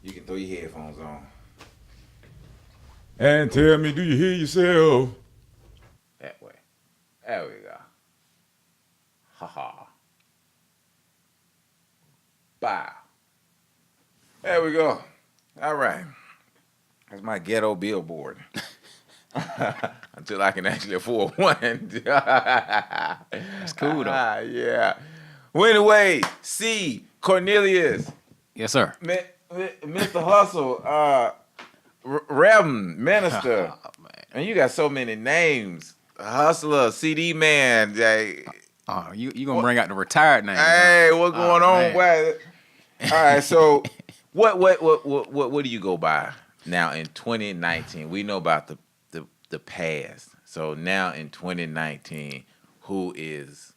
You can throw your headphones on. And tell me, do you hear yourself? That way. There we go. Ha ha. Bow. There we go. All right. That's my ghetto billboard. Until I can actually afford one. That's cool though. Yeah. Well, anyway, C. Cornelius. Yes, sir. Mr. Hustle. Reverend Minister. Oh, man. And you got so many names. Hustler, CD man. Oh, you gonna bring out the retired name? Hey, what's going on? Man. All right, so what do you go by now in 2019? We know about the past. So now in 2019, who is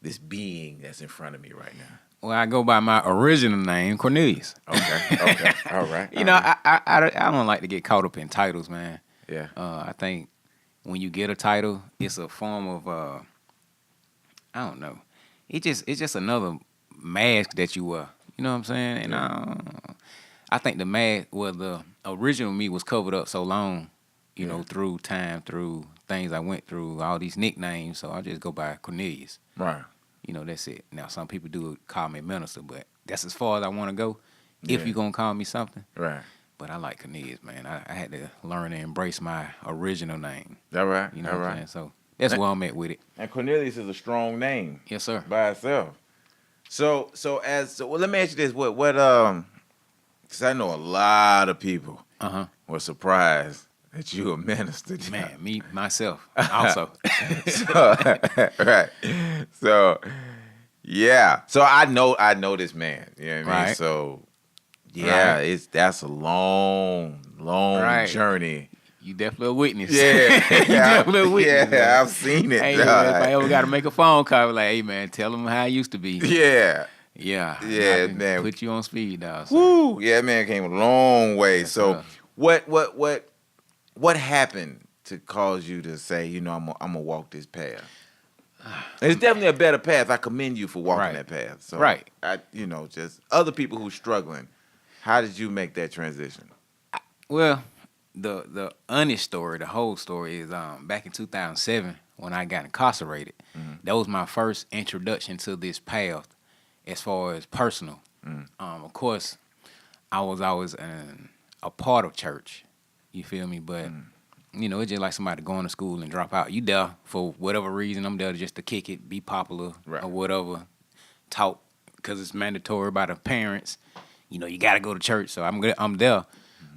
this being that's in front of me right now? Well, I go by my original name, Cornelius. Okay. All right. You know, I don't like to get caught up in titles, man. Yeah. I think when you get a title, it's a form of I don't know. It's just another mask that you wear. You know what I'm saying? And I think the mask, well, the original me was covered up so long, you know, through time, through things I went through, all these nicknames. So I just go by Cornelius. Right. You know, that's it. Now, some people do call me Minister, but that's as far as I want to go. If you're going to call me something. Right. But I like Cornelius, man. I had to learn to embrace my original name. All right. You know All what I'm right. saying? So that's where I'm at with it. And Cornelius is a strong name. Yes, sir. By itself. So let me ask you this: what because I know a lot of people were surprised that you a minister. Man, me myself also. Right. So yeah. So I know this man. You know what I mean? Right. So yeah, Right. that's a long Right. journey. You definitely a witness. Yeah. You definitely a witness. Yeah, man. I've seen it. Hey, dog. man, if I ever got to make a phone call, like, hey, man, tell them how I used to be. Yeah. Yeah. Yeah, I can man. Put you on speed, dog. So. Woo! Yeah, man came a long way. Yes, So, sir. what happened to cause you to say, you know, I'm gonna walk this path? It's definitely a better path. I commend you for walking Right. that path. So, Right. Just other people who's struggling. How did you make that transition? Well, the honest story, the whole story is back in 2007 when I got incarcerated. That was my first introduction to this path as far as personal. Of course, I was always a part of church. You feel me? But you know, it's just like somebody going to school and drop out. You there for whatever reason. I'm there just to kick it, be popular or whatever. Talk because it's mandatory by the parents. You know, you got to go to church. So I'm there.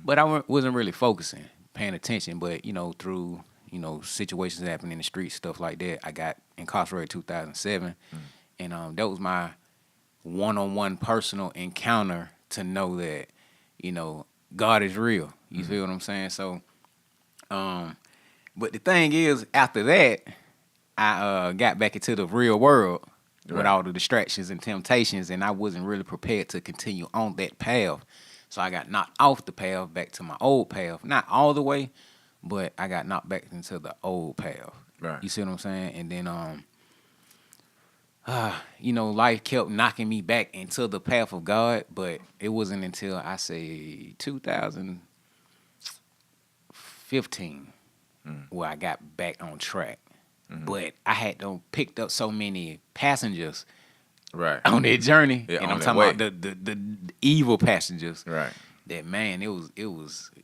But I wasn't really focusing, paying attention. But, you know, through, you know, situations happening in the streets, stuff like that, I got incarcerated 2007. And that was my one-on-one personal encounter to know that, you know, God is real. You feel what I'm saying? So, but the thing is, after that, I got back into the real world with all the distractions and temptations, and I wasn't really prepared to continue on that path. So I got knocked off the path back to my old path. Not all the way, but I got knocked back into the old path. Right. You see what I'm saying? And then, you know, life kept knocking me back into the path of God, but it wasn't until I say 2015 where I got back on track. But I had picked up so many passengers Right. on that journey, Yeah, and on I'm that talking way. about the evil passengers. Right. That man, it was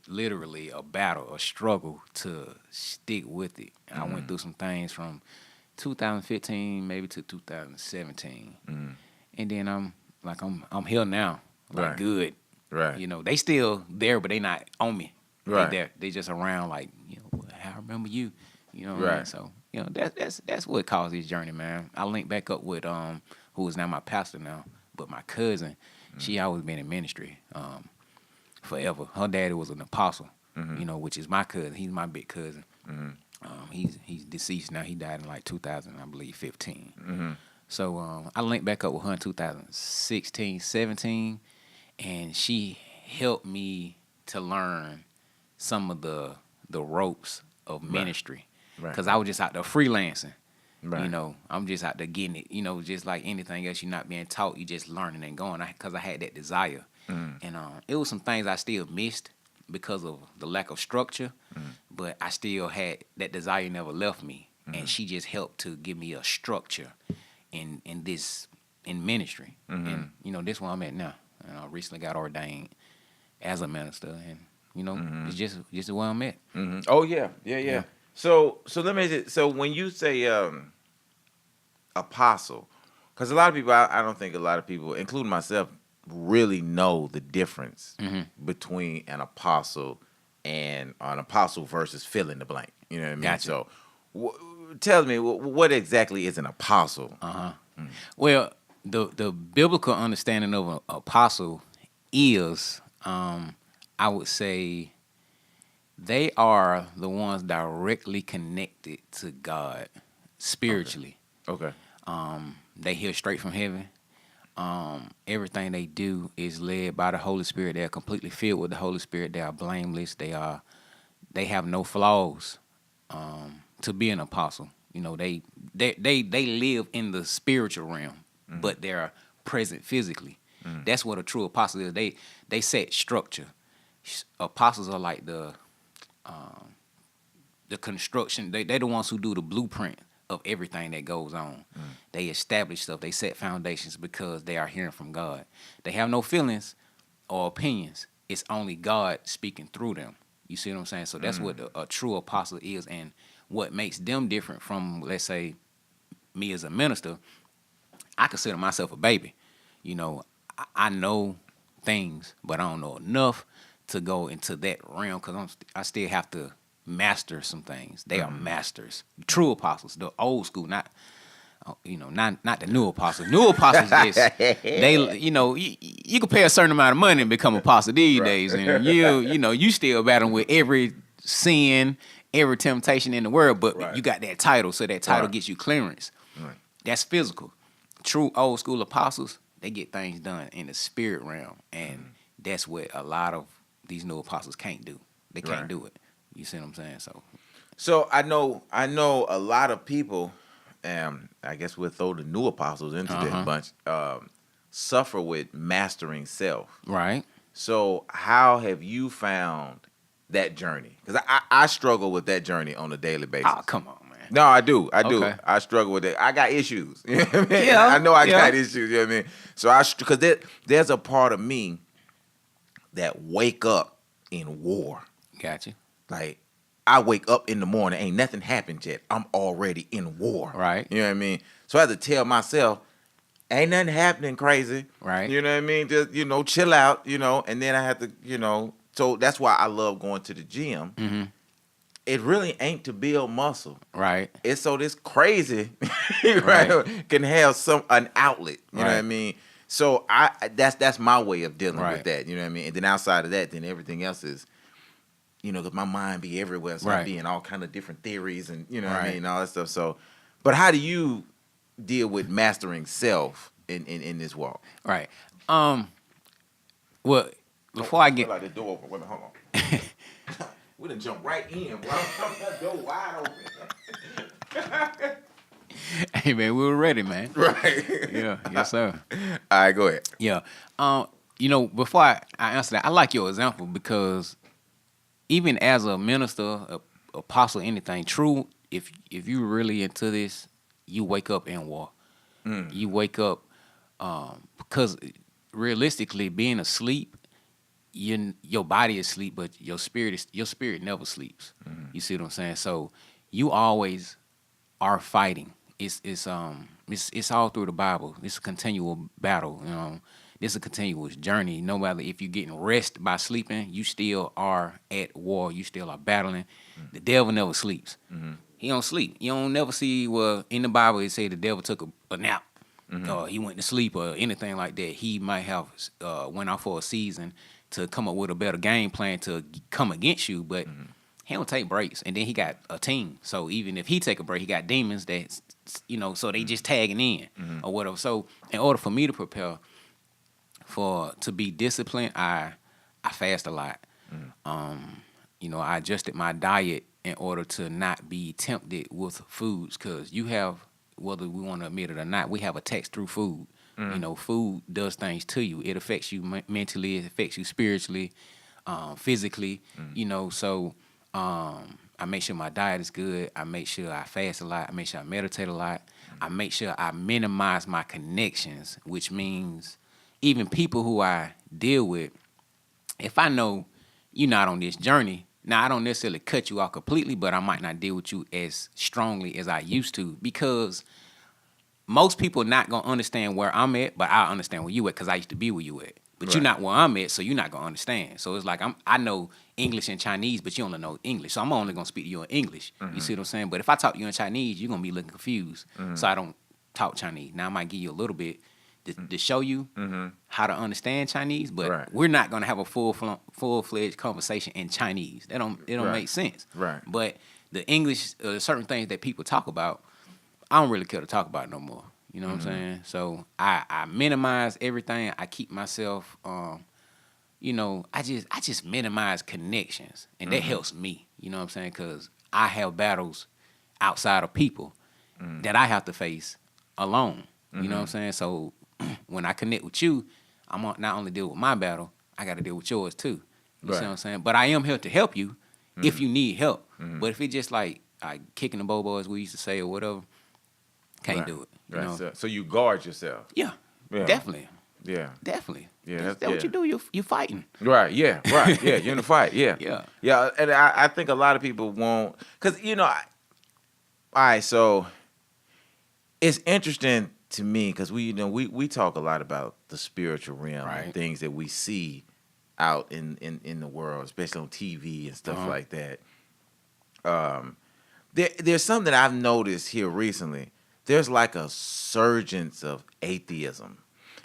literally a battle, a struggle to stick with it. And I went through some things from 2015 maybe to 2017, and then I'm here now, like Right. good. Right. You know, they still there, but they not on me. Right. They there. They just around, like, you know, I remember you. You know what I mean? Right. So, you know, that's what caused this journey, man. I linked back up with who is now my pastor now, but my cousin, she always been in ministry forever. Her daddy was an apostle, you know, which is my cousin. He's my big cousin. He's deceased now. He died in like 2000, I believe, 15. So I linked back up with her in 2016, 17, and she helped me to learn some of the ropes of ministry. Because I was just out there freelancing. Right. You know, I'm just out there getting it. You know, just like anything else, you're not being taught. You just learning and going. Because I had that desire. And it was some things I still missed because of the lack of structure, but I still had that desire never left me, and she just helped to give me a structure in ministry, and this where I'm at now. And I recently got ordained as a minister, and it's just where I'm at. Oh yeah. So let me. So when you say apostle, because a lot of people, I don't think a lot of people, including myself, really know the difference between an apostle and an apostle versus fill in the blank. You know what I mean? Gotcha. So tell me, what exactly is an apostle? Well, the biblical understanding of an apostle is, I would say, they are the ones directly connected to God spiritually. Okay. They hear straight from heaven. Everything they do is led by the Holy Spirit. They are completely filled with the Holy Spirit. They are blameless. They have no flaws. To be an apostle, they live in the spiritual realm, but they're present physically. That's what a true apostle is. They set structure. Apostles are like the construction. They're the ones who do the blueprint of everything that goes on. They establish stuff. They set foundations because they are hearing from God. They have no feelings or opinions. It's only God speaking through them. You see what I'm saying? So that's what a true apostle is, and what makes them different from, let's say, me as a minister. I consider myself a baby. I know things, but I don't know enough to go into that realm because I still have to master some things. They are masters, true apostles, the old school, not the new apostles. New apostles, you can pay a certain amount of money and become apostle these days, and you still battling with every sin, every temptation in the world, but you got that title, so that title gets you clearance. That's physical. True old school apostles, they get things done in the spirit realm, and that's what a lot of these new apostles can't do. They can't do it. You see what I'm saying? So I know a lot of people, I guess we'll throw the new apostles into this bunch, suffer with mastering self. Right. So how have you found that journey? Because I struggle with that journey on a daily basis. Oh, come on, man. No, I do. Okay. I struggle with it. I got issues. You know what I mean? Yeah, I know I got issues. You know what I mean? So because there's a part of me that wake up in war. Gotcha. Like, I wake up in the morning, ain't nothing happened yet. I'm already in war. Right. You know what I mean? So I have to tell myself, ain't nothing happening crazy. Right. You know what I mean? Just, chill out, and then I have to, so that's why I love going to the gym. It really ain't to build muscle. Right. It's so this crazy right, can have an outlet. You know what I mean? So that's my way of dealing with that. You know what I mean? And then outside of that, then everything else is, because my mind be everywhere, so I be in all kind of different theories and what I mean, all that stuff. So, but how do you deal with mastering self in this walk? Right. Well, before I get like the door open. Wait a minute, hold on. We done jump right in, bro. That door wide open. Hey man, we were ready, man. Right. Yeah. Yes, sir. All right, go ahead. Yeah. Before I answer that, I like your example because even as a minister, apostle, anything true, if you really into this, you wake up in war. You wake up because realistically, being asleep, your body is asleep, but your spirit never sleeps. You see what I'm saying? So you always are fighting. It's all through the Bible. It's a continual battle. It's a continuous journey. No matter if you're getting rest by sleeping, you still are at war. You still are battling. The devil never sleeps. He don't sleep. You don't never see in the Bible it say the devil took a nap, or he went to sleep, or anything like that. He might have went out for a season to come up with a better game plan to come against you, but he don't take breaks. And then he got a team. So even if he take a break, he got demons that so they just tagging in or whatever. So in order for me to prepare to be disciplined, I fast a lot. I adjusted my diet in order to not be tempted with foods, because you have, whether we want to admit it or not, we have a text through food. You know, food does things to you. It affects you mentally. It affects you spiritually, physically. You know, so I make sure my diet is good. I make sure I fast a lot. I make sure I meditate a lot. I make sure I minimize my connections, which means even people who I deal with, if I know you're not on this journey, now I don't necessarily cut you off completely, but I might not deal with you as strongly as I used to, because most people not gonna understand where I'm at, but I understand where you at because I used to be where you at. But you're not where I'm at, so you're not gonna understand. So it's like I know English and Chinese, but you only know English. So I'm only gonna speak to you in English. You see what I'm saying? But if I talk to you in Chinese, you're gonna be looking confused. So I don't talk Chinese. Now I might give you a little bit to show you how to understand Chinese, but we're not gonna have a full-fledged conversation in Chinese. It don't make sense. Right. But the English, certain things that people talk about, I don't really care to talk about it no more. You know what I'm saying? So I minimize everything. I keep myself, you know, I just minimize connections, and that helps me. You know what I'm saying? Because I have battles outside of people that I have to face alone. You know what I'm saying? So when I connect with you, I'm not only deal with my battle, I got to deal with yours too. You see what I'm saying? But I am here to help you if you need help. But if it's just like kicking the bobo, as we used to say, or whatever, can't do it. You know? So you guard yourself. Yeah, definitely. Yeah. Definitely. Yeah, That's what you do. You fighting. Right. Yeah. Right. Yeah. You're in a fight. Yeah. Yeah. Yeah. And I think a lot of people won't, because all right. So it's interesting to me because we talk a lot about the spiritual realm and things that we see out in the world, especially on TV and stuff like that. There's something I've noticed here recently. There's like a surgence of atheism.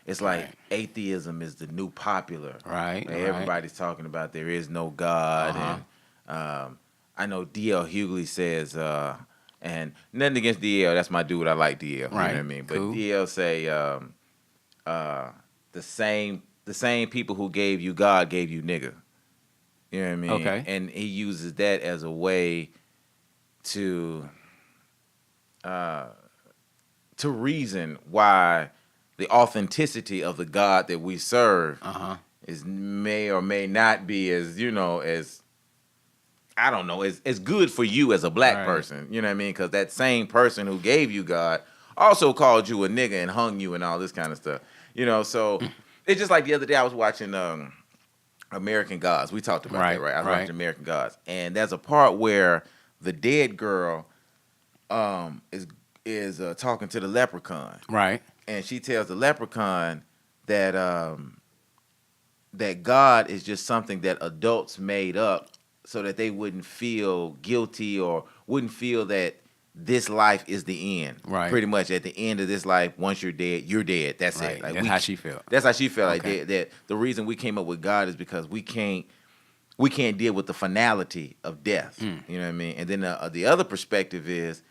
It's like atheism is the new popular. Right. Everybody's talking about there is no God. And I know D.L. Hughley says, and nothing against D.L., that's my dude. I like D.L. Right. You know what I mean? But Cool. D.L. say the same people who gave you God gave you nigga. You know what I mean? Okay. And he uses that as a way to reason why the authenticity of the God that we serve may or may not be as I don't know, as good for you as a black person. You know what I mean? Because that same person who gave you God also called you a nigga and hung you and all this kind of stuff. You know, so it's just like the other day I was watching American Gods. We talked about that, right? I was watching American Gods. And there's a part where the dead girl is talking to the leprechaun. Right. And she tells the leprechaun that that God is just something that adults made up so that they wouldn't feel guilty or wouldn't feel that this life is the end. Right. Pretty much at the end of this life, once you're dead, you're dead. That's it. Like that's how she felt. That's how she felt. Okay. Like that the reason we came up with God is because we can't deal with the finality of death. You know what I mean? And then the other perspective is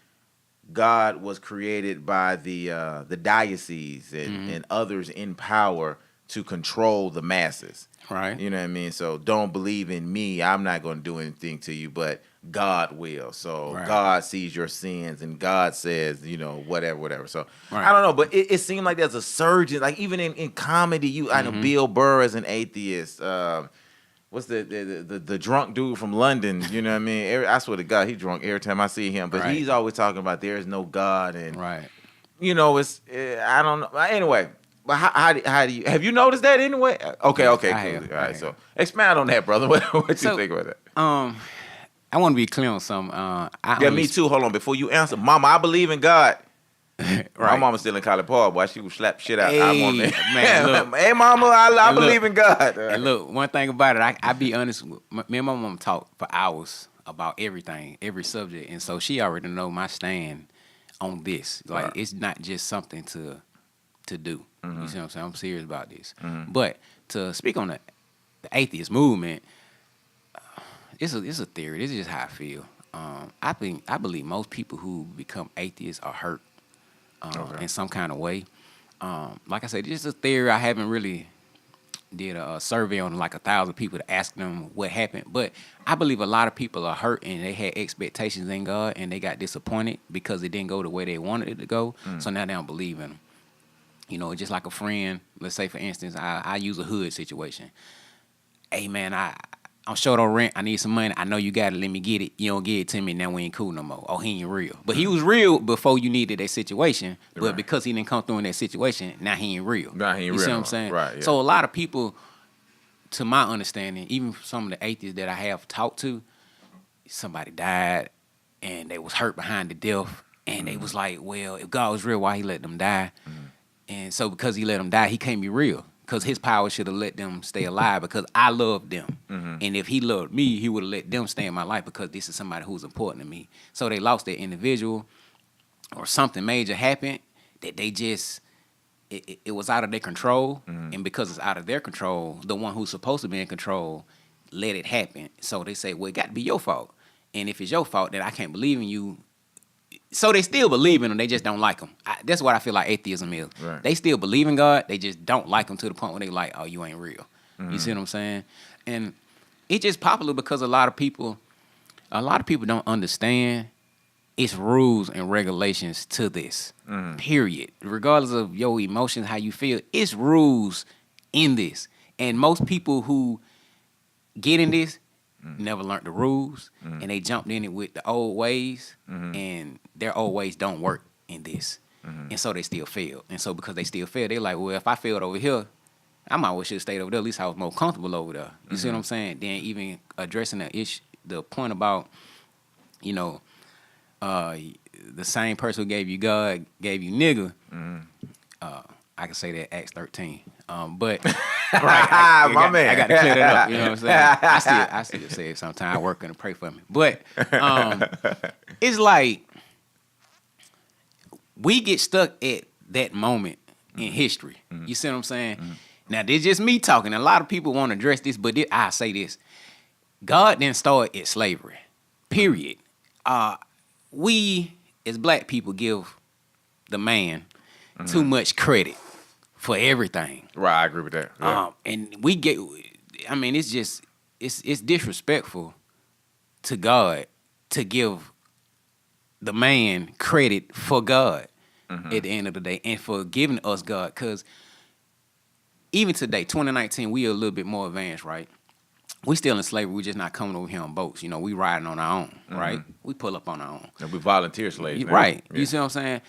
God was created by the diocese and others in power to control the masses. Right. You know what I mean? So don't believe in me. I'm not going to do anything to you, but God will. So God sees your sins and God says, whatever. So I don't know, but it seemed like there's a surge, like even in comedy, I know Bill Burr is an atheist. What's the drunk dude from London? You know what I mean? I swear to God, he's drunk every time I see him. But he's always talking about there is no God, and it's I don't know. Anyway, but how do you have you noticed that anyway? Okay, cool. All right, so expound on that, brother. What you think about that? I want to be clear on something. Me too. Hold on, before you answer, Mama, I believe in God. My mama still in College Park, boy. She would slap shit out. Man, look. Hey, Mama, I believe in God. And look, one thing about it, I be honest. Me and my mom talk for hours about everything, every subject, and so she already know my stand on this. Like it's not just something to do. You see what I'm saying? I'm serious about this. But to speak on the atheist movement, it's a theory. This is just how I feel. I believe most people who become atheists are hurt. In some kind of way. Like I said, this is a theory. I haven't really did a survey on like 1,000 people to ask them what happened. But I believe a lot of people are hurt and they had expectations in God and they got disappointed because it didn't go the way they wanted it to go. So now they don't believe in him. You know, just like a friend. Let's say, for instance, I use a hood situation. Hey, man, I'm short on rent. I need some money. I know you got it. Let me get it. You don't get it to me. Now we ain't cool no more. Oh, he ain't real. But he was real before you needed that situation. But Right. because he didn't come through in that situation, now he ain't real. Now he ain't you real see no what I'm more. saying? Right, yeah. So a lot of people, to my understanding, even some of the atheists that I have talked to, somebody died and they was hurt behind the death. And they was like, well, if God was real, why he let them die? And so because he let them die, he can't be real. Because his power should have let them stay alive because I loved them. And if he loved me, he would have let them stay in my life because this is somebody who's important to me. So they lost their individual or something major happened that they just, it was out of their control. And because it's out of their control, the one who's supposed to be in control let it happen. So they say, well, it got to be your fault. And if it's your fault, then I can't believe in you. So they still believe in him. They just don't like him. That's what I feel like atheism is. Right. They still believe in God. They just don't like him to the point where they like, oh, you ain't real. You see what I'm saying? And it's just popular because a lot of people don't understand it's rules and regulations to this. Period. Regardless of your emotions, how you feel, it's rules in this. And most people who get in this never learned the rules, and they jumped in it with the old ways, and their old ways don't work in this. And so they still fail. And so because they still fail, they're like, well, if I failed over here, I might well should have stayed over there. At least I was more comfortable over there. You see what I'm saying? Then even addressing the issue, the point about, you know, the same person who gave you God gave you nigga. I can say that Acts 13. But right, My man. I got to clear that up. You know what I'm saying? I still say it sometimes. I work and pray for me. But it's like we get stuck at that moment in history. You see what I'm saying? Now, this is just me talking. A lot of people want to address this, but I say this. God didn't start at slavery, period. We, as black people, give the man too much credit for everything. Right, I agree with that. Yeah. And we get, I mean, it's just, it's disrespectful to God to give the man credit for God at the end of the day and for giving us God. Because even today, 2019, we are a little bit more advanced, right? We still in slavery. We just not coming over here on boats. You know, we riding on our own, right? We pull up on our own. And we volunteer slaves. Man. Right. Yeah. You see what I'm saying?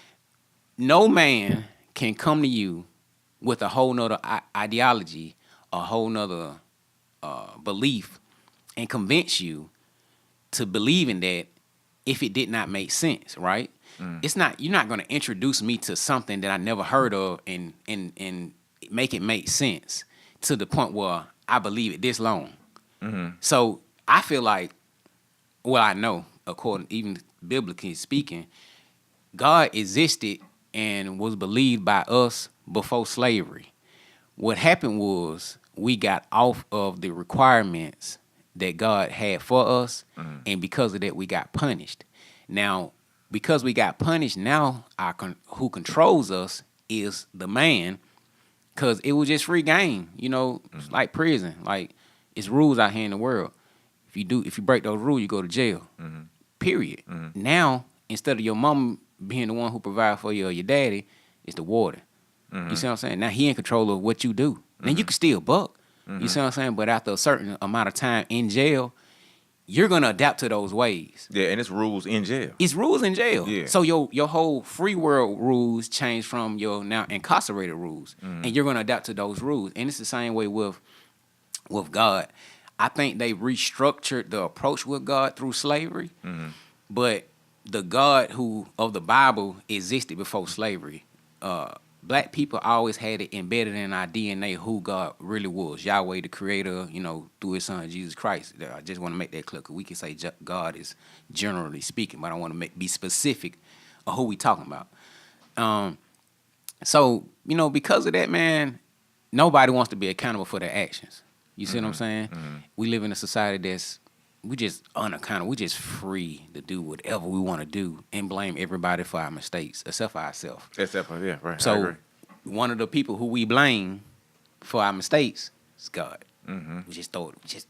No man can come to you with a whole nother ideology, a whole nother belief, and convince you to believe in that if it did not make sense, right? It's not, you're not going to introduce me to something that I never heard of and make it make sense to the point where I believe it this long. So I feel like, well, I know, according even biblically speaking, God existed and was believed by us before slavery. What happened was we got off of the requirements that God had for us, and because of that, we got punished. Now, because we got punished, now who controls us is the man, because it was just free game. You know, it's like prison. Like, it's rules out here in the world. If you break those rules, you go to jail. Period. Now, instead of your mom being the one who provide for you or your daddy, it's the warden. You see what I'm saying? Now he in control of what you do. Now you can still buck. You see what I'm saying? But after a certain amount of time in jail, you're gonna adapt to those ways. Yeah, and it's rules in jail. It's rules in jail. Yeah. So your whole free world rules change from your now incarcerated rules, and you're gonna adapt to those rules. And it's the same way with God. I think they restructured the approach with God through slavery, but the God of the Bible existed before slavery. Black people always had it embedded in our DNA who God really was. Yahweh, the creator, you know, through his son, Jesus Christ. I just want to make that clear, because we can say God is generally speaking, but I want to be specific of who we talking about. So, you know, because of that, man, nobody wants to be accountable for their actions. You see what I'm saying? We live in a society we just unaccountable. We just free to do whatever we want to do and blame everybody for our mistakes, except for ourselves. Yeah, right. I So agree. one of the people who we blame for our mistakes is God. We just throw it.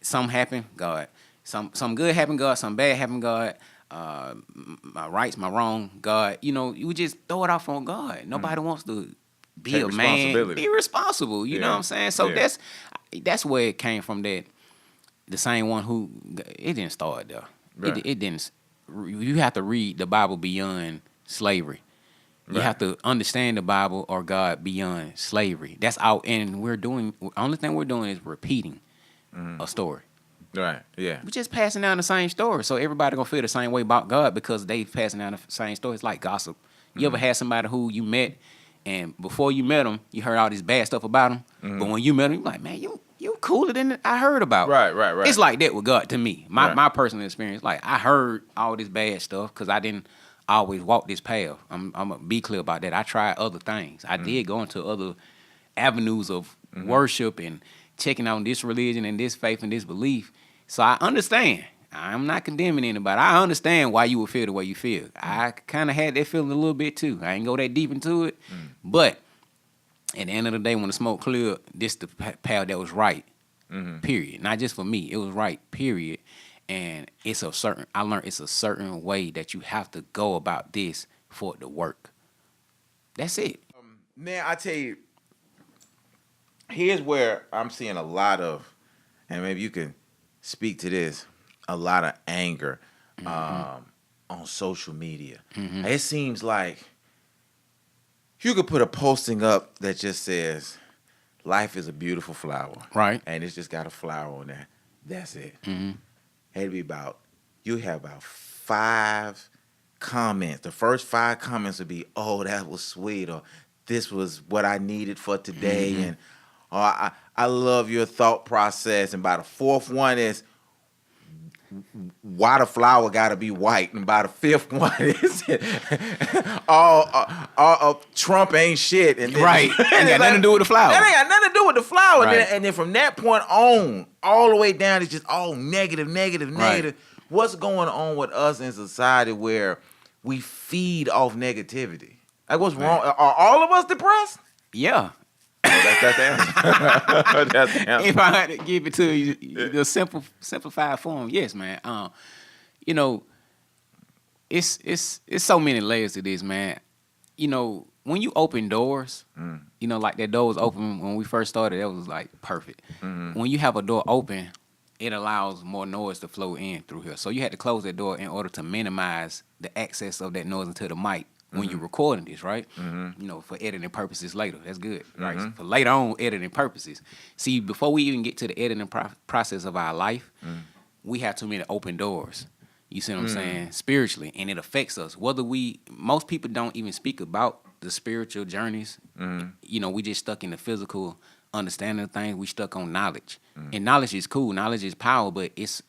Something happened, God. Some good happened, God. Some bad happened, God. My rights, my wrong, God. You know, you just throw it off on God. Nobody wants to be Take a man, responsibility. be responsible. You know what I'm saying? So that's where it came from. That the same one who it didn't start there. Right. It didn't. You have to read the Bible beyond slavery. You Right. have to understand the Bible or God beyond slavery. That's out, and only thing we're doing is repeating a story. Right. Yeah. We're just passing down the same story, so everybody gonna feel the same way about God because they passing down the same story. It's like gossip. You ever had somebody who you met, and before you met them, you heard all this bad stuff about them, but when you met them, you're like, man, you cooler than I heard about. Right. It's like that with God to me. Right. My personal experience, like I heard all this bad stuff because I didn't always walk this path. I'm gonna be clear about that. I tried other things. I did go into other avenues of worship and checking out this religion and this faith and this belief. So I understand. I'm not condemning anybody. I understand why you would feel the way you feel. I kind of had that feeling a little bit too. I ain't go that deep into it, but at the end of the day, when the smoke cleared, this the path that was right. Period. Not just for me. It was right. Period. And I learned it's a certain way that you have to go about this for it to work. That's it. Man, I tell you, here's where I'm seeing a lot of, and maybe you can speak to this, a lot of anger on social media. It seems like you could put a posting up that just says, life is a beautiful flower. Right. And it's just got a flower on there. That's it. It'd be you have about 5 comments. The first 5 comments would be, oh, that was sweet, or this was what I needed for today, and I love your thought process. And by the 4th one is, why the flower got to be white, and by the 5th one is Trump ain't shit, and then, Right. Ain't got nothing to do with the flower. That ain't got nothing to do with the flower. Right. And then from that point on, all the way down, it's just all negative. Right. What's going on with us in society where we feed off negativity? Like, what's wrong? Are all of us depressed? Yeah. That's the answer. That's the answer. If I had to give it to you, the simplified form, yes, man. You know, it's so many layers to this, man. You know, when you open doors, you know, like that door was open when we first started, that was like perfect. When you have a door open, it allows more noise to flow in through here. So you had to close that door in order to minimize the access of that noise into the mic when you're recording this, right? You know, for editing purposes later. That's good, right? For later on editing purposes. See, before we even get to the editing process of our life, we have too many open doors. You see what I'm saying? Spiritually. And it affects us. Most people don't even speak about the spiritual journeys. You know, we just stuck in the physical understanding of things. We stuck on knowledge. And knowledge is cool. Knowledge is power, but it's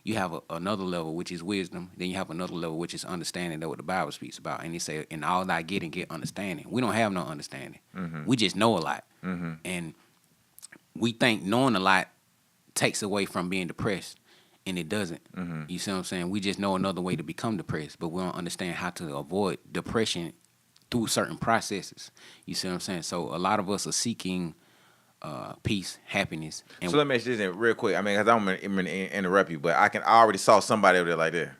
you have another level, which is wisdom. Then you have another level, which is understanding, that what the Bible speaks about. And he said, in all that get understanding. We don't have no understanding. We just know a lot. And we think knowing a lot takes away from being depressed. And it doesn't. You see what I'm saying? We just know another way to become depressed, but we don't understand how to avoid depression through certain processes. You see what I'm saying? So a lot of us are seeking peace, happiness. And So let me ask you this real quick. I mean, because I'm going to interrupt you, but I already saw somebody over there like that.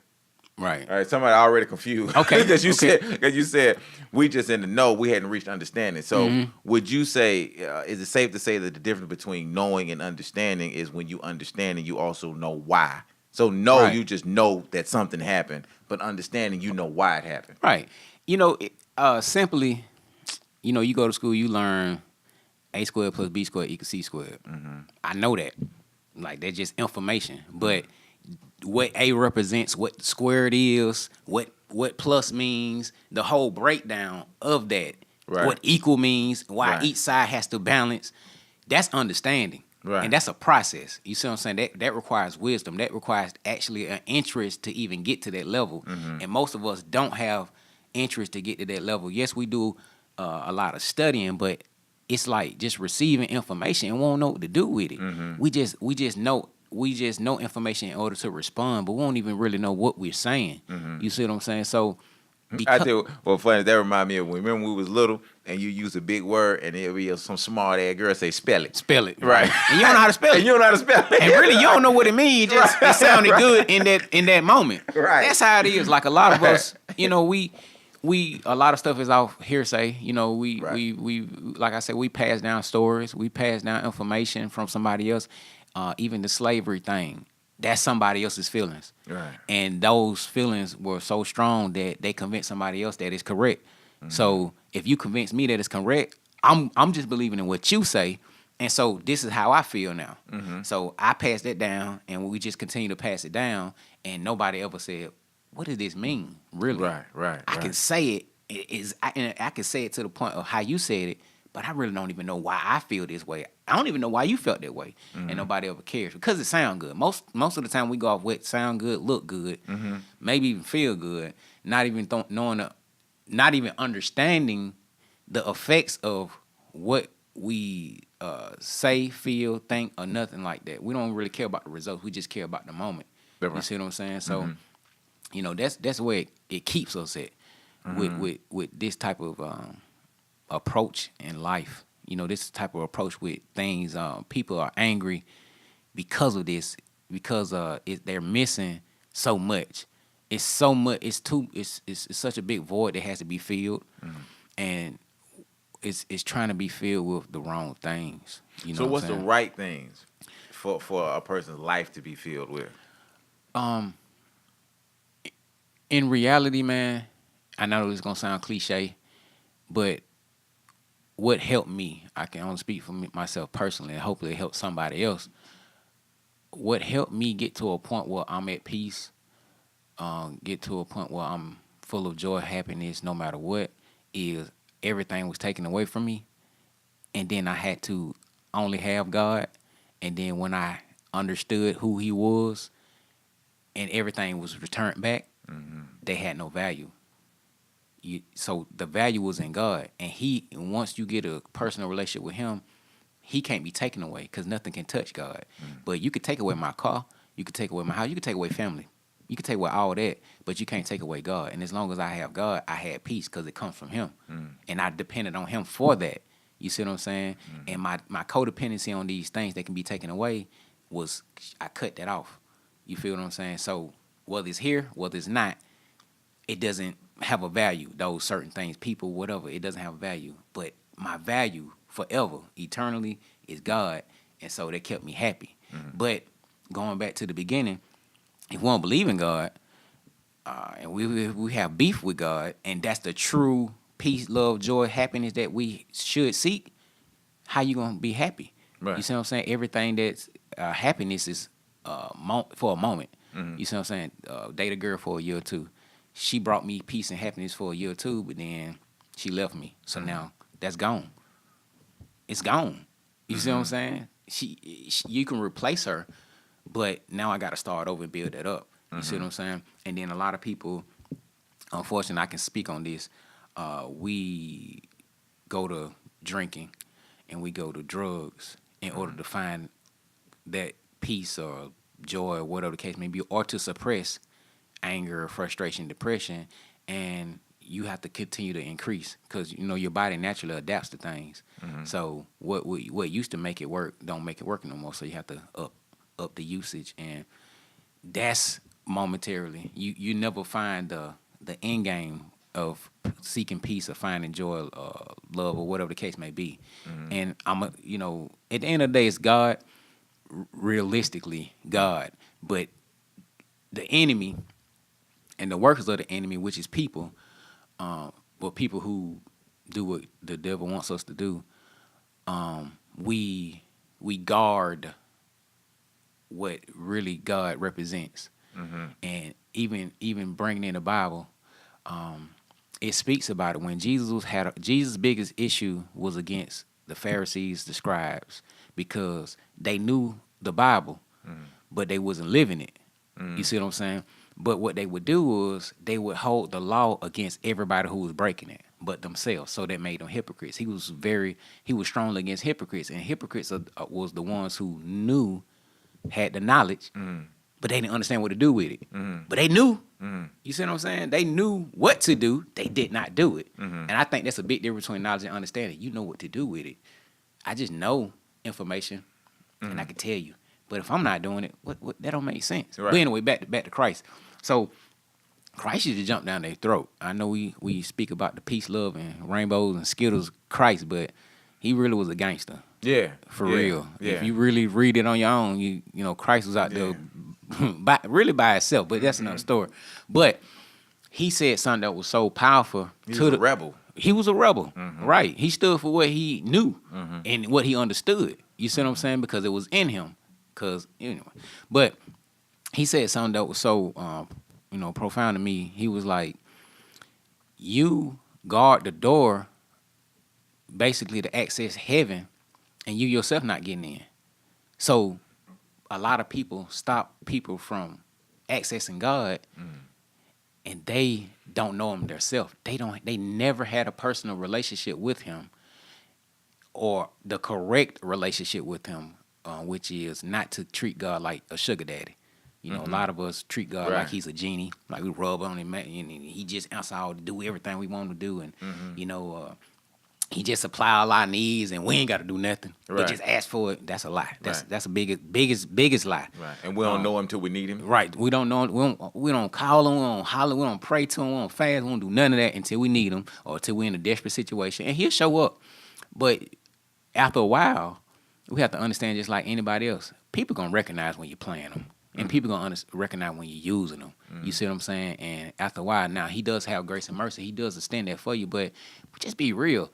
Right. All right, somebody already confused. Okay. Because you said we just in the know, we hadn't reached understanding. So would you say, is it safe to say that the difference between knowing and understanding is when you understand and you also know why? So Right. you just know that something happened, but understanding, you know why it happened. Right. You know, simply, you know, you go to school, you learn A squared plus B squared equals C squared. I know that. Like, that's just information. But what A represents, what squared is, what plus means, the whole breakdown of that, Right. what equal means, why Right. each side has to balance, that's understanding. Right. And that's a process. You see what I'm saying? That requires wisdom. That requires actually an interest to even get to that level. And most of us don't have interest to get to that level. Yes, we do a lot of studying, but it's like just receiving information and won't know what to do with it. We just know information in order to respond, but we won't even really know what we're saying. You see what I'm saying? So I tell you, well, funny, that remind me of when we was little and you use a big word and it'll be some smart ass girl say spell it. spell it. Right. And you don't know how to spell And it. you don't know how to spell it. And really, you don't know what it means. It sounded good in that moment. Right. That's how it is. Like a lot of us, you know, we a lot of stuff is off hearsay. You know, Right. we like I said, we pass down stories, we pass down information from somebody else. Even the slavery thing, that's somebody else's feelings. Right. And those feelings were so strong that they convinced somebody else that it's correct. So if you convince me that it's correct, I'm just believing in what you say. And so this is how I feel now. So I passed that down, and we just continue to pass it down, and nobody ever said, what does this mean, really? Right. I can say it, and I can say it to the point of how you said it, but I really don't even know why I feel this way. I don't even know why you felt that way, and nobody ever cares because it sound good. Most of the time we go off what sound good, look good, maybe even feel good, not even not even understanding the effects of what we say, feel, think, or nothing like that. We don't really care about the results. We just care about the moment. Right. You see what I'm saying? So, you know, that's where it keeps us at with this type of approach in life. You know, this type of approach with things. People are angry because of this, because they're missing so much. It's so much. It's such a big void that has to be filled, and it's trying to be filled with the wrong things. You know. So what's what I'm the saying? right things for a person's life to be filled with? In reality, man, I know it's gonna sound cliche, but what helped me, I can only speak for myself personally, and hopefully it helps somebody else. What helped me get to a point where I'm at peace, get to a point where I'm full of joy, happiness, no matter what, is everything was taken away from me, and then I had to only have God, and then when I understood who He was, and everything was returned back, they had no value. So the value was in God, and once you get a personal relationship with Him, He can't be taken away because nothing can touch God. But you could take away my car, you could take away my house, you could take away family, you could take away all that, but you can't take away God. And as long as I have God, I had peace because it comes from Him, and I depended on Him for that. You see what I'm saying? And my codependency on these things that can be taken away was I cut that off. You feel what I'm saying? So whether it's here, whether it's not, it doesn't have a value. Those certain things, people, whatever, it doesn't have a value. But my value forever, eternally, is God, and so that kept me happy. But going back to the beginning, if we don't believe in God, and we have beef with God, and that's the true peace, love, joy, happiness that we should seek, how you gonna be happy? Right. You see what I'm saying? Everything that's happiness is for a moment. You see what I'm saying? Date a girl for a year or two. She brought me peace and happiness for a year or two, but then she left me. So now that's gone. It's gone. You see what I'm saying? You can replace her, but now I got to start over and build that up. You see what I'm saying? And then a lot of people, unfortunately, I can speak on this. We go to drinking and we go to drugs in order to find that peace or joy or whatever the case may be, or to suppress anger, frustration, depression, and you have to continue to increase because you know your body naturally adapts to things. So what used to make it work don't make it work no more. So you have to up the usage, and that's momentarily. You never find the end game of seeking peace or finding joy, love, or whatever the case may be. And at the end of the day, it's God. Realistically, God, but the enemy and the workers of the enemy, which is people, people who do what the devil wants us to do, we guard what really God represents. And even bringing in the Bible, it speaks about it. When Jesus' biggest issue was against the Pharisees, the scribes, because they knew the Bible, but they wasn't living it. You see what I'm saying? But what they would do was they would hold the law against everybody who was breaking it, but themselves. So that made them hypocrites. He was strongly against hypocrites, and hypocrites was the ones who had the knowledge, but they didn't understand what to do with it. But they knew. You see what I'm saying? They knew what to do. They did not do it. And I think that's a big difference between knowledge and understanding. You know what to do with it. I just know information, and I can tell you. But if I'm not doing it, what that don't make sense. Right. But anyway, back to Christ. So Christ used to jump down their throat. I know we speak about the peace, love, and rainbows and Skittles, Christ, but he really was a gangster. Yeah. For real. Yeah. If you really read it on your own, you know, Christ was out there by himself, but that's another story. But he said something that was so powerful. He was a rebel. He was a rebel, right? He stood for what he knew and what he understood. You see what I'm saying? Because it was in him. Because, anyway. But he said something that was so, profound to me. He was like, you guard the door basically to access heaven and you yourself not getting in. So a lot of people stop people from accessing God and they don't know him themselves. They never had a personal relationship with him or the correct relationship with him, which is not to treat God like a sugar daddy. You know, a lot of us treat God like he's a genie, like we rub on him, and he just answers all to do everything we want to do, and he just supply all our needs, and we ain't got to do nothing. Right. But just ask for it. That's a lie. That's a biggest lie. Right. And we don't know him till we need him. Right. We don't know. We don't call him. We don't holler. We don't pray to him. We don't fast. We don't do none of that until we need him or until we're in a desperate situation, and he'll show up. But after a while, we have to understand, just like anybody else, people gonna recognize when you're playing them. And people gonna recognize when you're using them. You see what I'm saying? And after a while, now he does have grace and mercy. He does extend that for you. But just be real.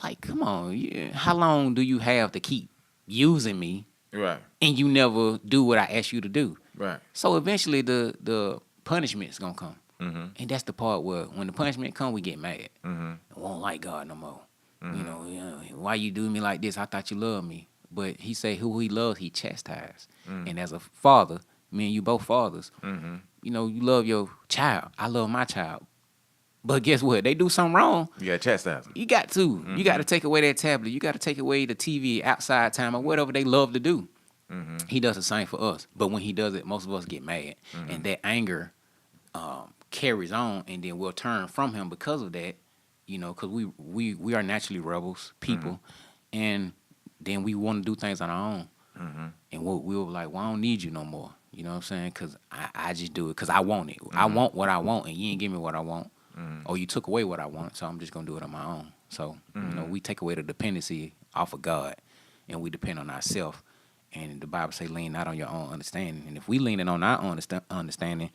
Like, come on. How long do you have to keep using me? Right. And you never do what I ask you to do. Right. So eventually, the punishment's gonna come. And that's the part where when the punishment come, we get mad. And won't like God no more. Why you do me like this? I thought you loved me. But he say who he loves, he chastised. And as a father, me and you both fathers, you love your child. I love my child. But guess what? They do something wrong. You got to chastise them. You got to. You got to take away that tablet. You got to take away the TV, outside time, or whatever they love to do. He does the same for us. But when he does it, most of us get mad. And that anger carries on, and then we'll turn from him because of that, because we are naturally rebels, people. And then we want to do things on our own. And we were like, well, I don't need you no more. You know what I'm saying? Because I just do it because I want it. I want what I want, and you ain't give me what I want. Or you took away what I want, so I'm just going to do it on my own. So, we take away the dependency off of God, and we depend on ourselves. And the Bible say, lean not on your own understanding. And if we lean in on our own understanding,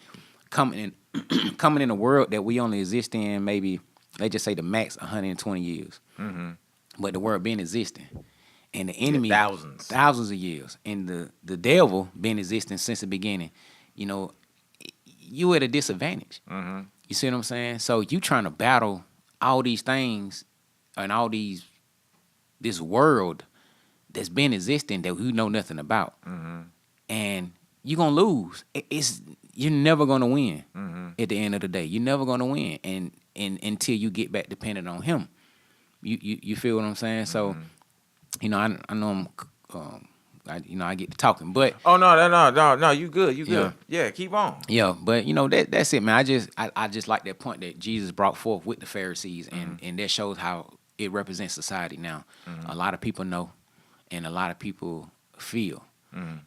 coming in a world that we only exist in maybe, let's just say the max 120 years. But the world been existing. And the enemy, thousands of years. And the devil been existing since the beginning. You at a disadvantage. You see what I'm saying? So you trying to battle all these things and this world that's been existing that we know nothing about. And you're going to lose. You're never going to win at the end of the day. You're never going to win and until you get back dependent on him. You feel what I'm saying? So, I know I get to talking, but no, you good, yeah, keep on. Yeah, but that's it, man. I just like that point that Jesus brought forth with the Pharisees, and that shows how it represents society now. A lot of people know, and a lot of people feel,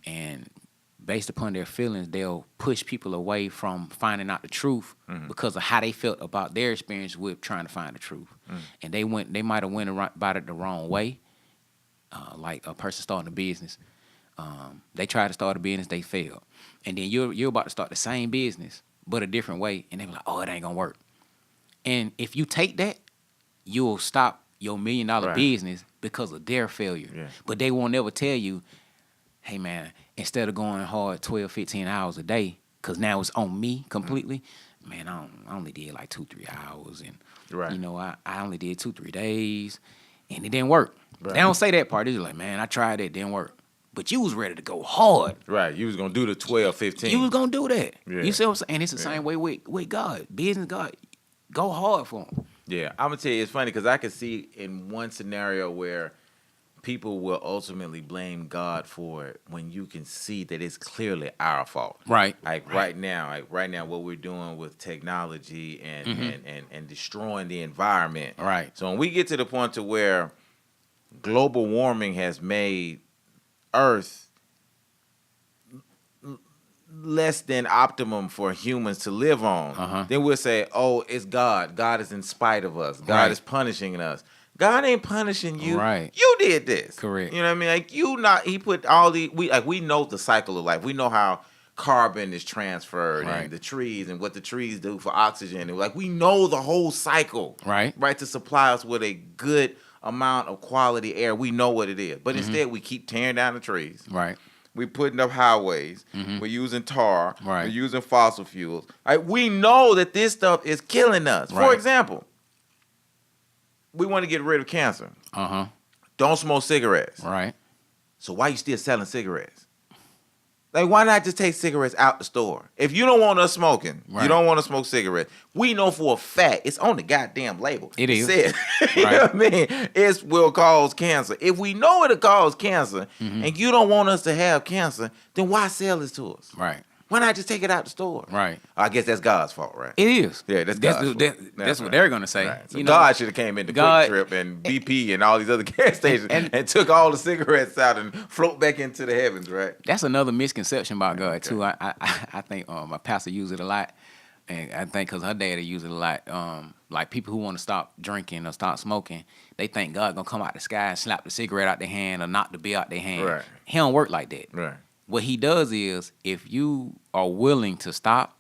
and based upon their feelings, they'll push people away from finding out the truth because of how they felt about their experience with trying to find the truth, and they might have went about it the wrong way. Like a person starting a business, they try to start a business, they fail, and then you're about to start the same business but a different way, and they be like, "Oh, it ain't gonna work." And if you take that, you'll stop your $1 million business because of their failure. Yeah. But they won't ever tell you, "Hey, man, instead of going hard 12, 15 hours a day, because now it's on me completely, man, I only did like 2-3 hours, and I only did 2-3 days, and it didn't work." Right. They don't say that part. They're just like, man, I tried it, didn't work. But you was ready to go hard. Right. You was going to do the 12, 15. You was going to do that. Yeah. You see what I'm saying? And it's the same way with God. Business, God. Go hard for him. Yeah. I'm going to tell you, it's funny because I can see in one scenario where people will ultimately blame God for it when you can see that it's clearly our fault. Right. Right now, what we're doing with technology and destroying the environment. Right. So when we get to the point to where global warming has made Earth less than optimum for humans to live on, then we'll say, oh, it's God. God is in spite of us. God is punishing us. God ain't punishing you. Right. You did this. Correct. You know what I mean? Like he put we know the cycle of life. We know how carbon is transferred and the trees and what the trees do for oxygen. And like we know the whole cycle. Right. Right, to supply us with a good amount of quality air. We know what it is. But instead we keep tearing down the trees. Right. We're putting up highways. We're using tar. Right. We're using fossil fuels. Right? We know that this stuff is killing us. Right. For example, we want to get rid of cancer. Don't smoke cigarettes. Right. So why you still selling cigarettes? Like, why not just take cigarettes out the store? If you don't want us smoking, you don't want to smoke cigarettes, we know for a fact, it's on the goddamn label. It is. Says, you know what I mean? It will cause cancer. If we know it'll cause cancer and you don't want us to have cancer, then why sell this to us? Right. Why not just take it out the store? Right. I guess that's God's fault, right? It is. Yeah, that's God's fault. That's what they're gonna say. Right. So God should have came into Quick Trip and BP and all these other gas stations and took all the cigarettes out and float back into the heavens, right? That's another misconception about God too. I think my pastor used it a lot, and I think because her daddy used it a lot. Like people who want to stop drinking or stop smoking, they think God gonna come out the sky and slap the cigarette out their hand or knock the beer out their hand. Right. He don't work like that. Right. What he does is, if you are willing to stop,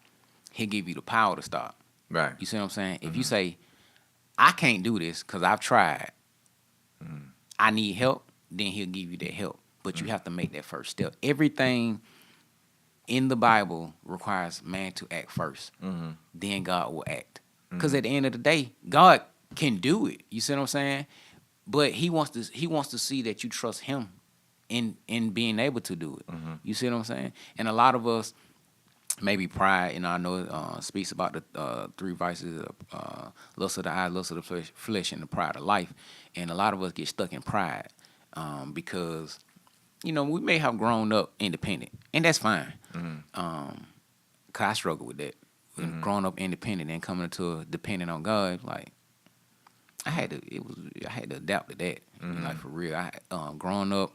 he'll give you the power to stop. Right. You see what I'm saying? If you say, I can't do this because I've tried, I need help, then he'll give you that help. But you have to make that first step. Everything in the Bible requires man to act first. Then God will act. Because at the end of the day, God can do it. You see what I'm saying? But he wants to see that you trust him in being able to do it. You see what I'm saying? And a lot of us, maybe pride, and I know it speaks about the three vices of lust of the eye, lust of the flesh, and the pride of life. And a lot of us get stuck in pride because, we may have grown up independent, and that's fine. 'Cause I struggle with that. Growing up independent and coming to dependent on God, like I had to adapt to that. Like for real, growing up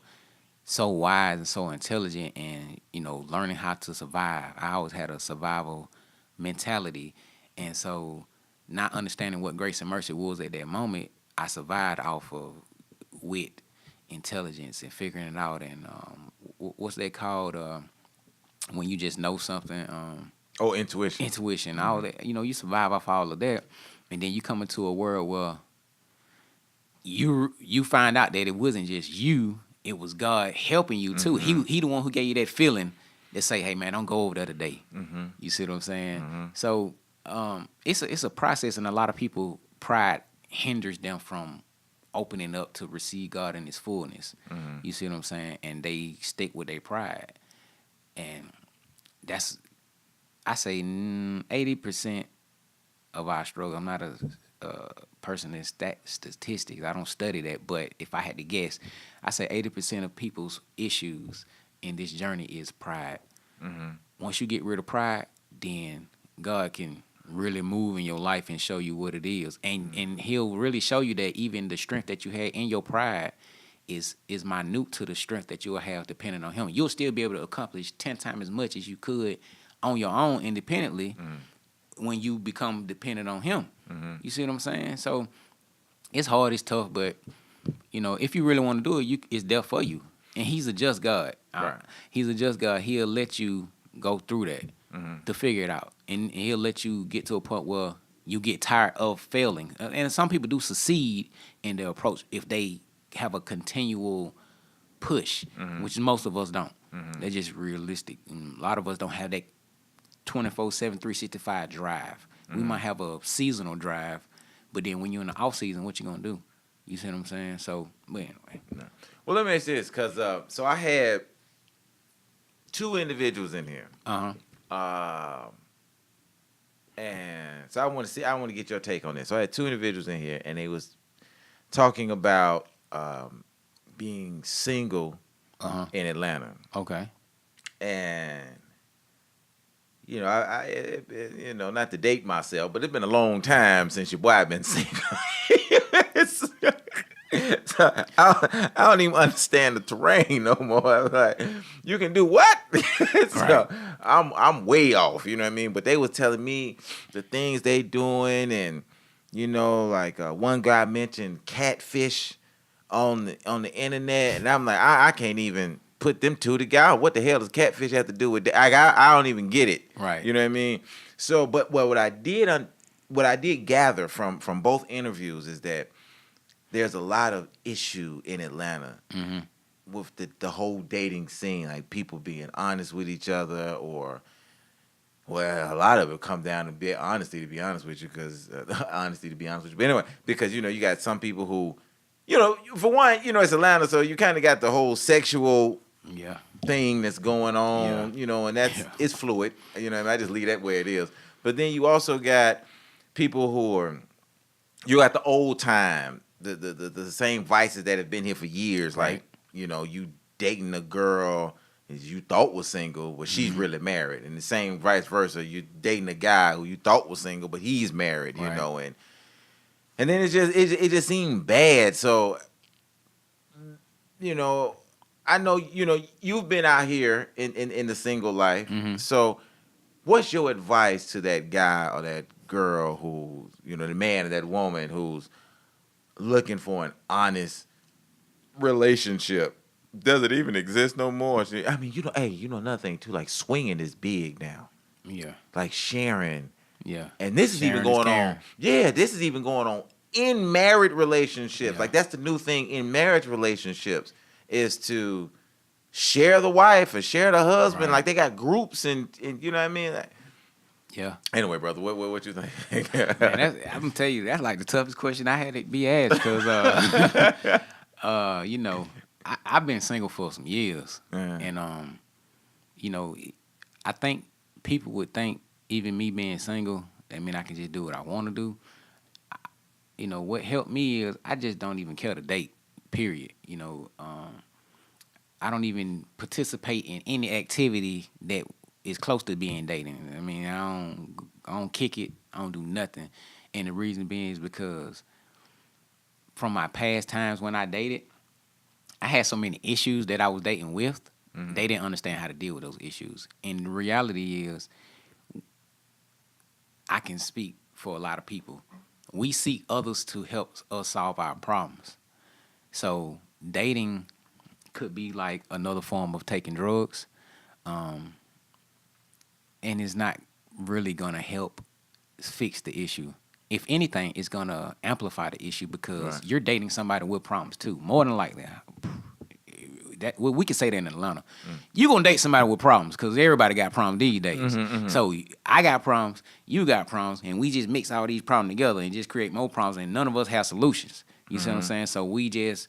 so wise and so intelligent and, learning how to survive. I always had a survival mentality. And so not understanding what grace and mercy was at that moment, I survived off of wit, intelligence, and figuring it out. And what's that called when you just know something? Intuition. Intuition. All that. You survive off all of that. And then you come into a world where you find out that it wasn't just you, it was God helping you too. He the one who gave you that feeling that say, hey man, don't go over there today. You see what I'm saying? So it's a process, and a lot of people, pride hinders them from opening up to receive God in his fullness. You see what I'm saying? And they stick with their pride. And that's, I say 80% of our struggle. I'm not a person in statistics. I don't study that. But if I had to guess, I say 80% of people's issues in this journey is pride. Once you get rid of pride, then God can really move in your life and show you what it is. And he'll really show you that even the strength that you had in your pride is minute to the strength that you'll have depending on him. You'll still be able to accomplish 10 times as much as you could on your own independently when you become dependent on him. You see what I'm saying? So it's hard, it's tough, but if you really want to do it, it's there for you. And he's a just God. Right. He's a just God. He'll let you go through that to figure it out. And he'll let you get to a point where you get tired of failing. And some people do succeed in their approach if they have a continual push, which most of us don't. They're just realistic. And a lot of us don't have that 24/7, 365 drive. We might have a seasonal drive, but then when you're in the off season, what you gonna do? You see what I'm saying? So, but anyway. No. Well, let me ask you this, because so I had 2 individuals in here, and so I want to get your take on this. So I had 2 individuals in here, and they was talking about being single in Atlanta. Okay. And I not to date myself, but it's been a long time since your boy been single. So I don't even understand the terrain no more. I'm like, you can do what? So, right. I'm way off. You know what I mean? But they was telling me the things they doing, and like one guy mentioned catfish on the internet, and I'm like, I can't even put them two together. What the hell does catfish have to do with that? I don't even get it. Right. You know what I mean? So, but what I did gather from both interviews is that there's a lot of issue in Atlanta with the whole dating scene, like people being honest with each other, or well, a lot of it come down to honesty. To be honest with you, because honesty. To be honest with you, but anyway, because you got some people who, for one, it's Atlanta, so you kind of got the whole sexual thing that's going on, and that's it's fluid. I just leave that where it is. But then you also got people who are, you got the old time, the same vices that have been here for years, Right. like you dating a girl you thought was single, but she's really married, and the same vice versa. You dating a guy who you thought was single, but he's married, Right. and then it just seemed bad. So, I know you've been out here in the single life. So, what's your advice to that guy or that girl who the man or that woman who's looking for an honest relationship? Does it even exist no more? I mean, another thing too, like swinging is big now. Yeah. Like sharing. Yeah. And this is even Sharing is going on. caring. Yeah, this is even going on in married relationships. Yeah. Like that's the new thing in marriage relationships is to share the wife or share the husband. Right. Like they got groups and you know what I mean? Like, Yeah. anyway, brother, what you think? Man, I'm gonna tell you, that's like the toughest question I had to be asked because, I've been single for some years, and I think people would think even me being single, that mean I can just do what I want to do. What helped me is I just don't even care to date. Period. I don't even participate in any activity that is close to being dating. I mean, I don't kick it. I don't do nothing, and the reason being is because from my past times when I dated, I had so many issues that I was dating with. They didn't understand how to deal with those issues. And the reality is, I can speak for a lot of people. We seek others to help us solve our problems. So dating could be like another form of taking drugs, and it's not really gonna help fix the issue. If anything, it's gonna amplify the issue because you're dating somebody with problems too. More than likely, we can say that in Atlanta. You gonna date somebody with problems because everybody got problems these days. So I got problems, you got problems, and we just mix all these problems together and just create more problems, and none of us have solutions. You see what I'm saying? So we just,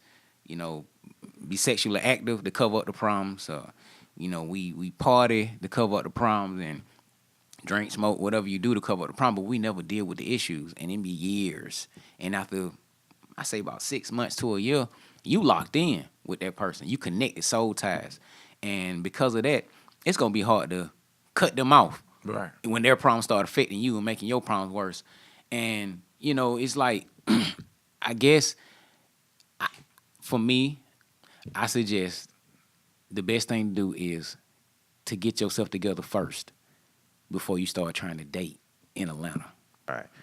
be sexually active to cover up the problems. We party to cover up the problems and drink, smoke, whatever you do to cover up the problem, but we never deal with the issues, and it be years. And after, I say about 6 months to a year, you locked in with that person. You connected soul ties. And because of that, it's going to be hard to cut them off when their problems start affecting you and making your problems worse. And, it's like, I guess, for me, I suggest the best thing to do is to get yourself together first before you start trying to date in Atlanta.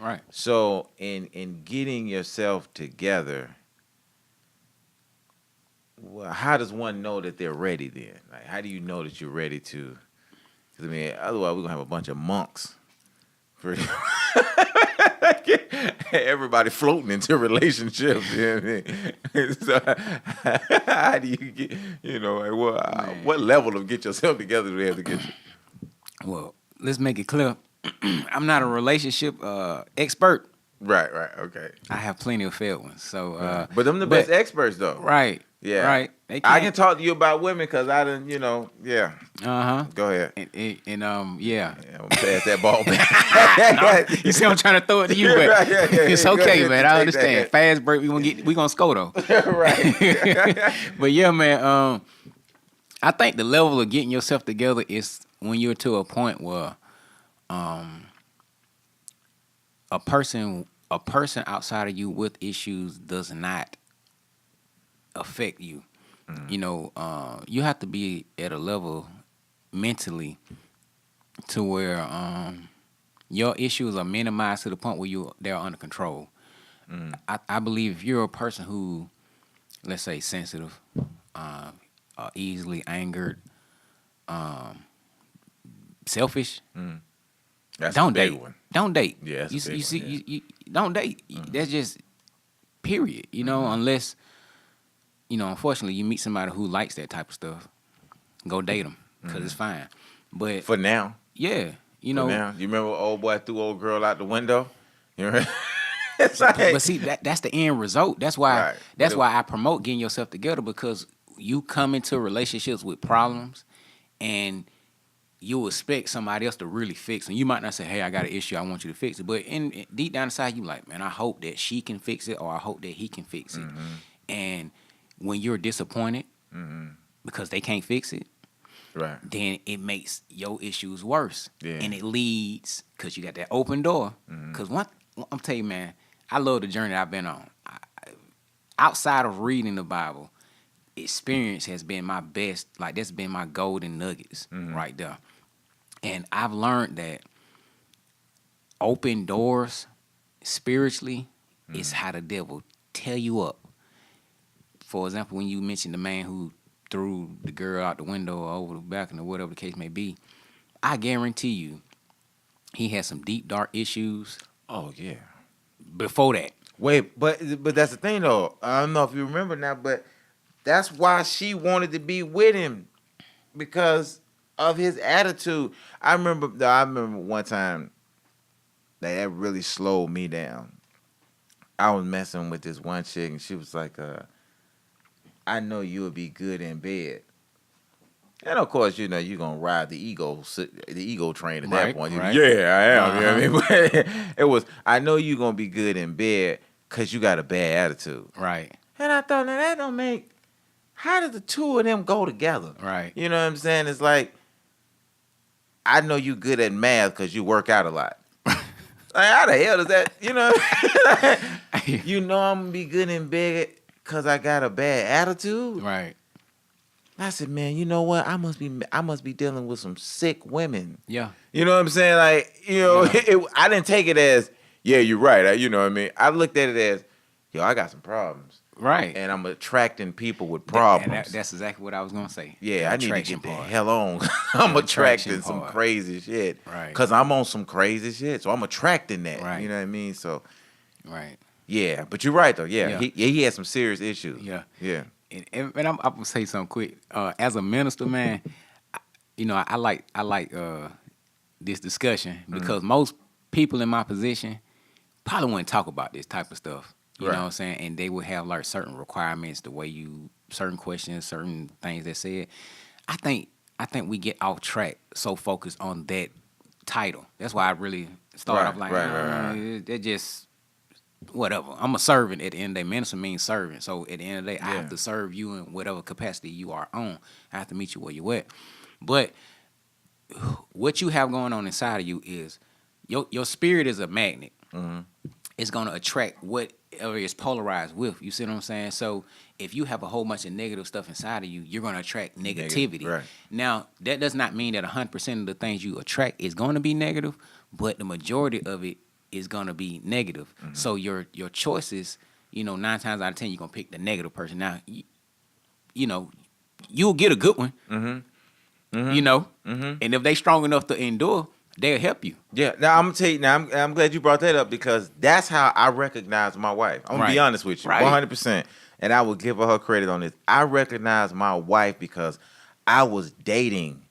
Right. So in getting yourself together, well, how does one know that they're ready then? Like, how do you know that you're ready to? Because, otherwise we're going to have a bunch of monks. Everybody floating into relationships. You know what I mean? So, how do you get, what level of get yourself together do we have to get you? Well, let's make it clear. I'm not a relationship expert. Right, okay. I have plenty of failed ones. So, but them the best experts, though. Right. Yeah. Right. I can talk to you about women because I done, yeah. Go ahead. Yeah. I'm gonna pass that ball back. No, you see, I'm trying to throw it to you, but it's okay, man. I understand. Fast break. We gonna score though. Right. But yeah, man. I think the level of getting yourself together is when you're to a point where, a person outside of you with issues does not affect you. You have to be at a level mentally to where your issues are minimized to the point where they're under control. I believe if you're a person who, let's say, sensitive, easily angered, selfish, That's don't a big date. one. Don't date. Yeah, that's a big you see, one, yeah. you don't date. That's just period. You know, unless unfortunately, you meet somebody who likes that type of stuff, go date them because it's fine. But For now. yeah, For now. You remember old boy threw old girl out the window? You remember? It's like, but see that's the end result. That's why Right. that's why I promote getting yourself together, because you come into relationships with problems and you expect somebody else to really fix, and you might not say, "Hey, I got an issue, I want you to fix it," but in deep down inside, you like, "Man, I hope that she can fix it, or I hope that he can fix it." And when you're disappointed because they can't fix it, right. then it makes your issues worse, Yeah. and it leads because you got that open door. Because I'm telling you, man, I love the journey I've been on. Outside of reading the Bible, experience has been my best. Like, that's been my golden nuggets right there. And I've learned that open doors spiritually is how the devil tear you up. For example, when you mentioned the man who threw the girl out the window or over the balcony or whatever the case may be, I guarantee you he had some deep, dark issues Oh, yeah. before that. Wait, but that's the thing, though. I don't know if you remember now, but that's why she wanted to be with him, because of his attitude. I remember one time that really slowed me down. I was messing with this one chick, and she was like, I know you'll be good in bed. And of course, you're gonna ride the ego train at that Right, point. right. Yeah, I am. You know what I mean? But it was, I know you're gonna be good in bed because you got a bad attitude. Right. And I thought, now that don't make. How did the two of them go together? Right. You know what I'm saying? It's like, I know you good at math because you work out a lot. Like, how the hell does that? You know, you know I'm gonna be good in bed because I got a bad attitude. Right. I said, man, you know what? I must be dealing with some sick women. Yeah. You know what I'm saying? Like, I didn't take it as, yeah, you're right. You know what I mean? I looked at it as, yo, I got some problems. Right. And I'm attracting people with problems. And that's exactly what I was gonna say. Yeah, The I need to attraction get the part. hell on. I'm The attracting attraction some part. crazy shit. Right. Because I'm on some crazy shit. So I'm attracting that. Right. You know what I mean? So, Right. yeah. But you're right, though. Yeah. Yeah. He had some serious issues. Yeah. Yeah. And I'm gonna say something quick. As a minister, man, I like this discussion because most people in my position probably wouldn't talk about this type of stuff. You Right. know what I'm saying? And they would have like certain requirements, the way certain questions, certain things that said. I think we get off track so focused on that title. That's why I really started off like, right. they're just whatever. I'm a servant at the end of the day. Minister means servant. So at the end of the day, I have to serve you in whatever capacity you are on. I have to meet you where you're at. But what you have going on inside of you is your spirit is a magnet. It's going to attract whatever is polarized with. You see what I'm saying? So if you have a whole bunch of negative stuff inside of you, you're going to attract negativity. Right. Now, that does not mean that 100% of the things you attract is going to be negative, but the majority of it is going to be negative. So your choices, 9 times out of 10, you're going to pick the negative person. Now, you'll get a good one, and if they strong enough to endure, they'll help you. Yeah. Now, I'm going to tell you, I'm glad you brought that up because that's how I recognize my wife. I'm going to be honest with you, Right. 100%. And I will give her credit on this. I recognize my wife because I was dating.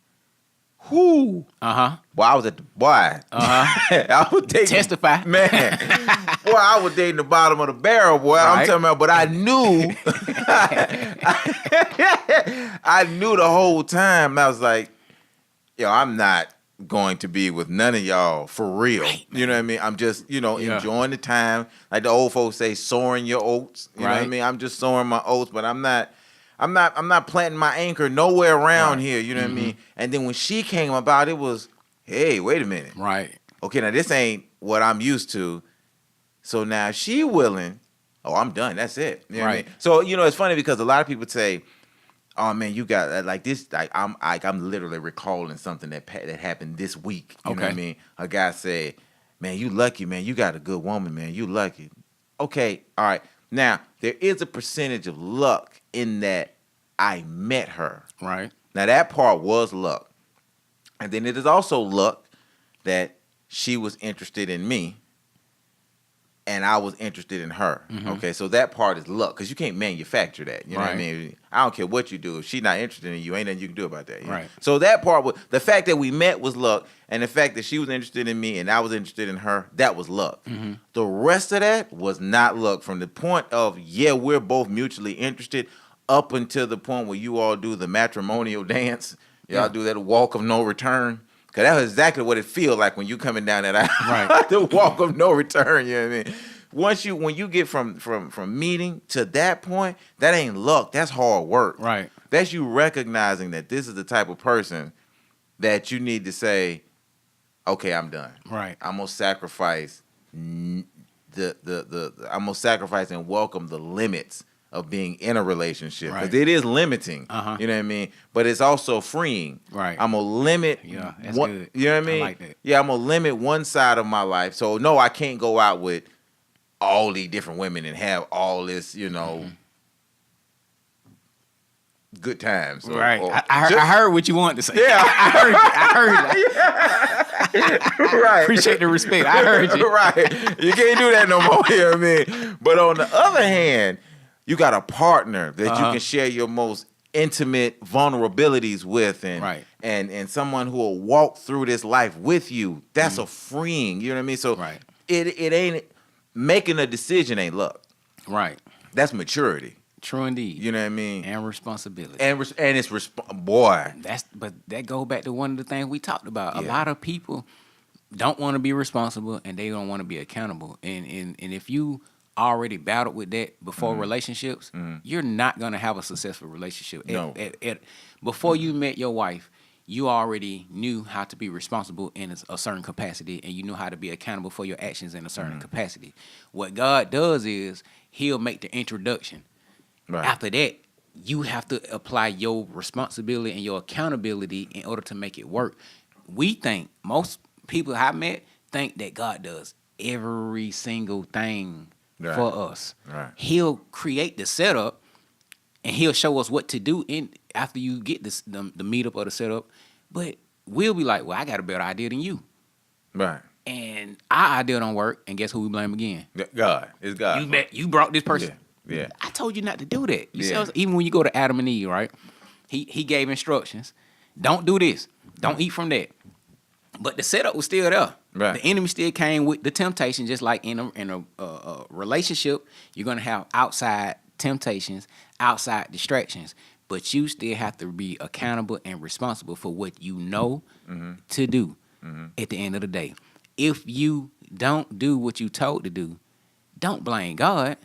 Whoo. Uh-huh. Boy, I was at the I was dating. Testify. Man. Boy, I was dating the bottom of the barrel, boy. I'm Right. talking about, but I knew. I knew the whole time. I was like, yo, I'm not going to be with none of y'all for real. Right, You know what I mean? I'm just, enjoying the time. Like the old folks say, sowing your oats. You know what I Right. mean? I'm just sowing my oats, but I'm not planting my anchor nowhere around Right. here. You know what I mean? And then when she came about, it was, hey, wait a minute. Right. Okay, now this ain't what I'm used to. So now if she willing, I'm done. That's it. You know what I Right. mean? So, it's funny because a lot of people say, oh man, you got like this. Like I'm literally recalling something that happened this week. You know what I mean? A guy said, "Man, you lucky, man. You got a good woman, man. You lucky." Okay, all right. Now there is a percentage of luck in that I met her. Right. Now that part was luck, and then it is also luck that she was interested in me. And I was interested in her. Mm-hmm. Okay, so that part is luck because you can't manufacture that. You know what I mean? I don't care what you do. If she's not interested in you, ain't nothing you can do about that. Right. So that part was the fact that we met was luck, and the fact that she was interested in me and I was interested in her, that was luck. Mm-hmm. The rest of that was not luck. From the point of we're both mutually interested, up until the point where you all do the matrimonial dance. Y'all do that walk of no return. Cause that was exactly what it feels like when you coming down that aisle. Right. The walk of no return. You know what I mean? When you get from meeting to that point, that ain't luck. That's hard work. Right. That's you recognizing that this is the type of person that you need to say, okay, I'm done. Right. I'm gonna sacrifice I'm gonna sacrifice and welcome the limits of being in a relationship, because it is limiting. You know what I mean? But it's also freeing. Right. I'm gonna limit. Yeah, that's good. You know what I mean? I like that. Yeah, I'm gonna limit one side of my life. So no, I can't go out with all these different women and have all this, good times. Right. I heard what you wanted to say. Yeah, I heard. Right. Appreciate the respect. I heard you. Right. You can't do that no more. You know what I mean? But on the other hand, you got a partner that you can share your most intimate vulnerabilities with, and someone who will walk through this life with you. That's a freeing. You know what I mean? So it ain't making a decision ain't luck. Right. That's maturity. True indeed. You know what I mean? And responsibility. And it's boy. But that go back to one of the things we talked about. Yeah. A lot of people don't want to be responsible and they don't want to be accountable. And if you already battled with that before relationships, you're not gonna have a successful relationship. No. Before you met your wife, you already knew how to be responsible in a certain capacity, and you knew how to be accountable for your actions in a certain capacity. What God does is He'll make the introduction. Right. After that, you have to apply your responsibility and your accountability in order to make it work. We think, most people I met think that God does every single thing for us. Right. He'll create the setup and He'll show us what to do after you get the meetup or the setup. But we'll be like, well, I got a better idea than you. Right. And our idea don't work, and guess who we blame again? God. It's God. You brought this person. Yeah. I told you not to do that. You see, even when you go to Adam and Eve, right? He gave instructions. Don't do this. Don't eat from that. But the setup was still there. Right. The enemy still came with the temptation, just like in a relationship, you're gonna have outside temptations, outside distractions. But you still have to be accountable and responsible for what you know to do at the end of the day. If you don't do what you told to do, don't blame God.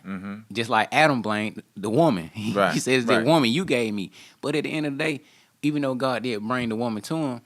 Just like Adam blamed the woman. He says, the woman you gave me. But at the end of the day, even though God did bring the woman to him,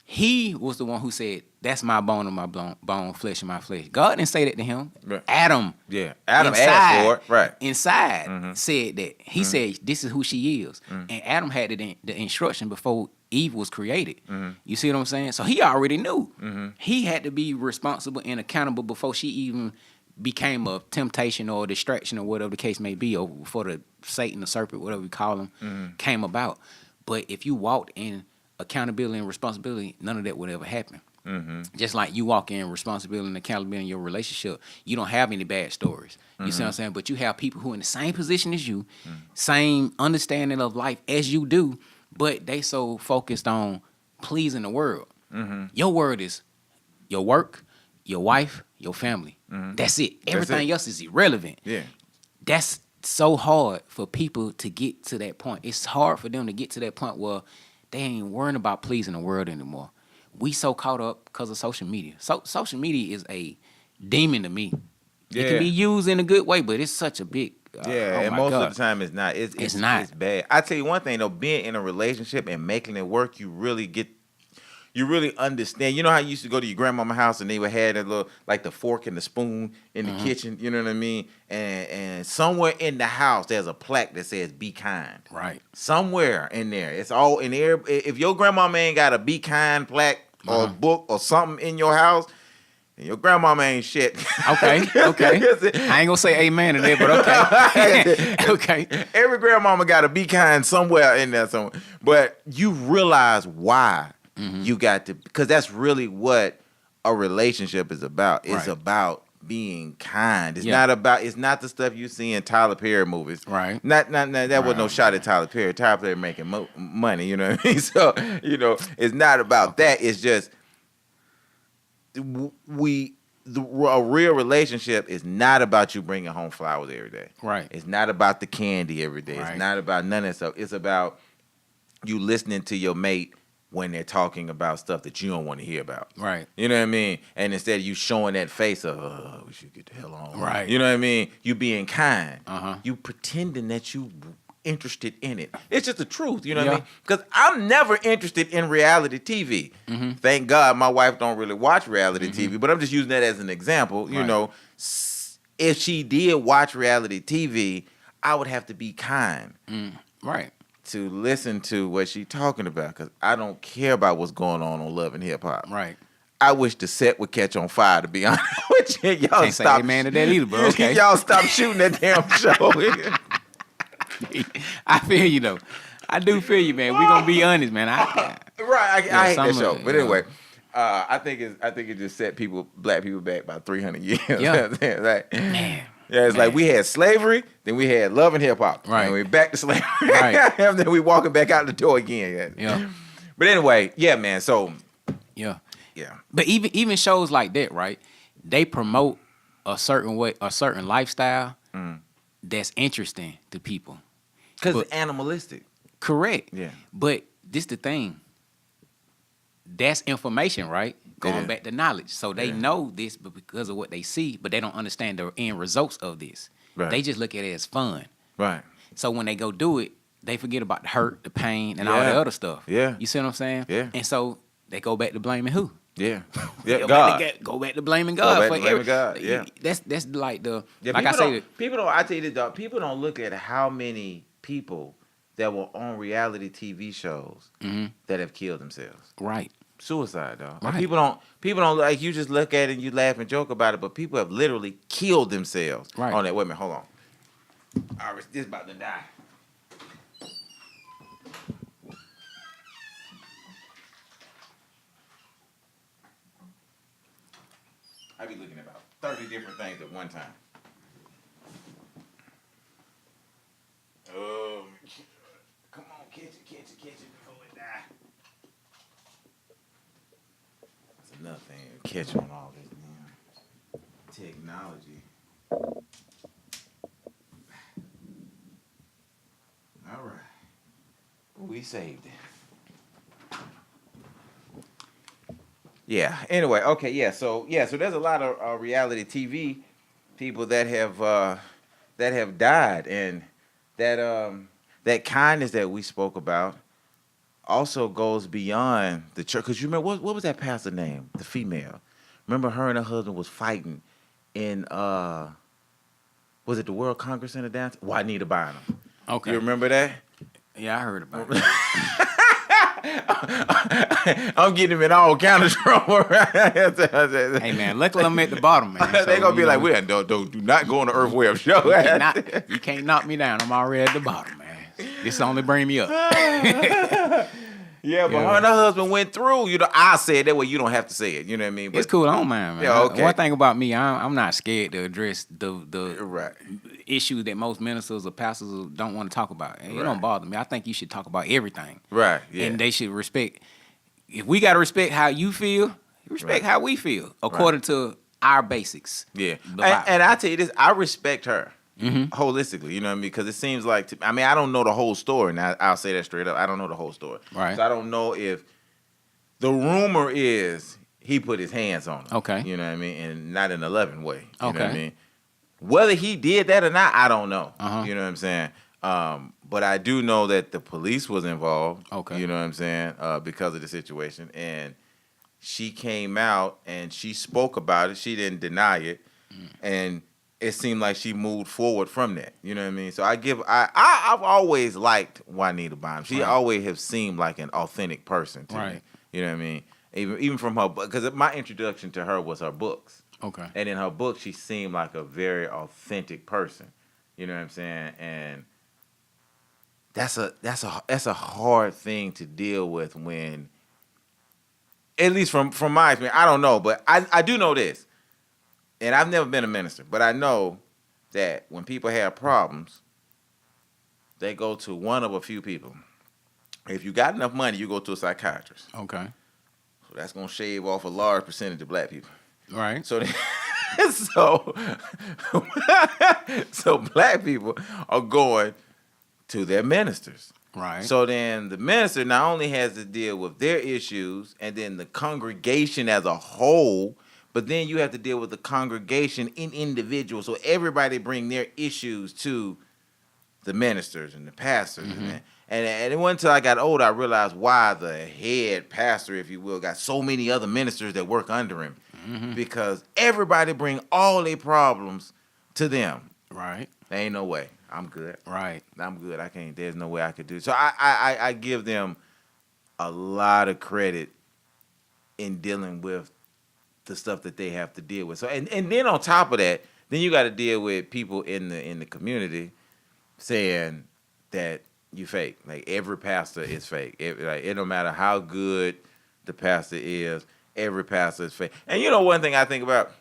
He was the one who said, that's my bone of my bone, flesh of my flesh. God didn't say that to him. Right. Adam. Yeah. Adam asked for it. Right. Inside said that. He said, this is who she is. And Adam had the instruction before Eve was created. You see what I'm saying? So he already knew. He had to be responsible and accountable before she even became a temptation or a distraction or whatever the case may be, or before the Satan, the serpent, whatever we call him, came about. But if you walked in accountability and responsibility, none of that would ever happen. Just like you walk in responsibility and accountability in your relationship, you don't have any bad stories. You see what I'm saying? But you have people who are in the same position as you, same understanding of life as you do, but they so focused on pleasing the world. Your word is your work, your wife, your family. That's it. Everything else is irrelevant. Yeah. That's so hard for people to get to that point. It's hard for them to get to that point where they ain't worrying about pleasing the world anymore. We so caught up because of social media. So social media is a demon to me. Yeah. It can be used in a good way, but it's such a big and most of the time it's not. It's not. It's bad. I tell you one thing though, being in a relationship and making it work, you you really understand. You know how you used to go to your grandmama's house and they would have that little, like the fork and the spoon in the kitchen. You know what I mean? And somewhere in the house there's a plaque that says "Be kind." Right. Somewhere in there, it's all in there. If your grandmama ain't got a "Be kind" plaque or a book or something in your house, then your grandmama ain't shit. Okay. I ain't gonna say amen to that, but okay. Okay. Every grandmama got to be kind somewhere in there somewhere. But you realize why you got to, because that's really what a relationship is about. It's about being kind. It's not about, it's not the stuff you see in Tyler Perry movies. Right. That wasn't no shot at Tyler Perry. Tyler Perry making money, you know what I mean? So, it's not about that. It's just, a real relationship is not about you bringing home flowers every day. Right. It's not about the candy every day. Right. It's not about none of that stuff. It's about you listening to your mate when they're talking about stuff that you don't want to hear about. Right. You know what I mean? And instead of you showing that face of, oh, we should get the hell on. Right. You know what I mean? You being kind. Uh-huh. You pretending that you interested in it. It's just the truth, you know what I mean? Because I'm never interested in reality TV. Thank God my wife don't really watch reality TV, but I'm just using that as an example. You know, if she did watch reality TV, I would have to be kind. Right. To listen to what she's talking about, because I don't care about what's going on Love and Hip Hop. Right. I wish the set would catch on fire, to be honest with you. Y'all Can't stop. say amen to that either, bro. Okay. Y'all stop shooting that damn show. I feel you though. I do feel you, man. We gonna be honest, man. I hate that show. But anyway, I think it just set black people back about 300 years. Yeah. Like, Man. Yeah, it's like we had slavery, then we had Love and Hip Hop. Right. And we back to slavery. Right. And then we walking back out the door again. Yeah. But anyway, yeah, man. So Yeah. yeah. But even shows like that, right? They promote a certain way, a certain lifestyle that's interesting to people. Because it's animalistic. Correct. Yeah. But this the thing. That's information, right? Going back to knowledge. So they know this but because of what they see, but they don't understand the end results of this. Right. They just look at it as fun. Right. So when they go do it, they forget about the hurt, the pain, and all the other stuff. Yeah. You see what I'm saying? Yeah. And so they go back to blaming who? Yeah. Go God. go back to blaming God. Go back to blaming God. Yeah. That's like the Yeah, like I say. People don't. I tell you this, dog. People don't look at how many people that were on reality TV shows that have killed themselves. Right. Suicide, dog. Right. People don't like, you just look at it and you laugh and joke about it, but people have literally killed themselves on that. Wait a minute, hold on. All right, this about to die. I be looking at about 30 different things at one time. Oh, come on, catch it before it die. That's another thing to catch on all this damn technology. All right. We saved it. Yeah. Anyway, okay, yeah. So there's a lot of reality TV people that have died, and that kindness that we spoke about also goes beyond the church. Because you remember what was that pastor name? The female. Remember her and her husband was fighting in was it the World Congress Center down? Juanita Bynum. Okay. You remember that? Yeah, I heard about it. I'm getting him in all kind of trouble. Hey man, luckily I'm at the bottom, man. So, they gonna be like, "We do not go on the Earth Web show." You can't knock me down. I'm already at the bottom, man. This only bring me up. Yeah, but her and her husband went through. I said that way. You don't have to say it. You know what I mean? But, It's cool. I don't mind, man. Yeah, okay. One thing about me, I'm not scared to address the Right. issues that most ministers or pastors don't want to talk about. And it don't bother me. I think you should talk about everything. Right. Yeah. And they should respect. If we got to respect how you feel, respect how we feel according to our basics. Yeah. And I tell you this, I respect her holistically. You know what I mean? Because it seems like, I don't know the whole story. Now, I'll say that straight up. I don't know the whole story. Right. So I don't know if the rumor is he put his hands on her. Okay. You know what I mean? And not in a loving way. You know what I Okay. mean? Whether he did that or not, I don't know. Uh-huh. You know what I'm saying? But I do know that the police was involved. Okay. You know what I'm saying? Because of the situation. And she came out and she spoke about it. She didn't deny it, and it seemed like she moved forward from that. You know what I mean? So I've always liked Juanita Bynum. She always has seemed like an authentic person to me. You know what I mean? Even from her, because my introduction to her was her books. Okay. And in her book, she seemed like a very authentic person. You know what I'm saying? And that's a hard thing to deal with when, at least from my experience, I don't know, but I do know this. And I've never been a minister, but I know that when people have problems, they go to one of a few people. If you got enough money, you go to a psychiatrist. Okay. So that's gonna shave off a large percentage of black people. Right. So so black people are going to their ministers. Right. So then the minister not only has to deal with their issues and then the congregation as a whole, but then you have to deal with the congregation in individuals. So everybody bring their issues to the ministers and the pastors. And it wasn't until I got older I realized why the head pastor, if you will, got so many other ministers that work under him. Because everybody bring all their problems to them. Right. There ain't no way. I'm good. Right. I'm good. I can't. There's no way I could do it. So I give them a lot of credit in dealing with the stuff that they have to deal with. So and then on top of that, then you got to deal with people in the community saying that you fake. Like every pastor is fake. It don't matter how good the pastor is. Every pastor is fake. And you know one thing I think about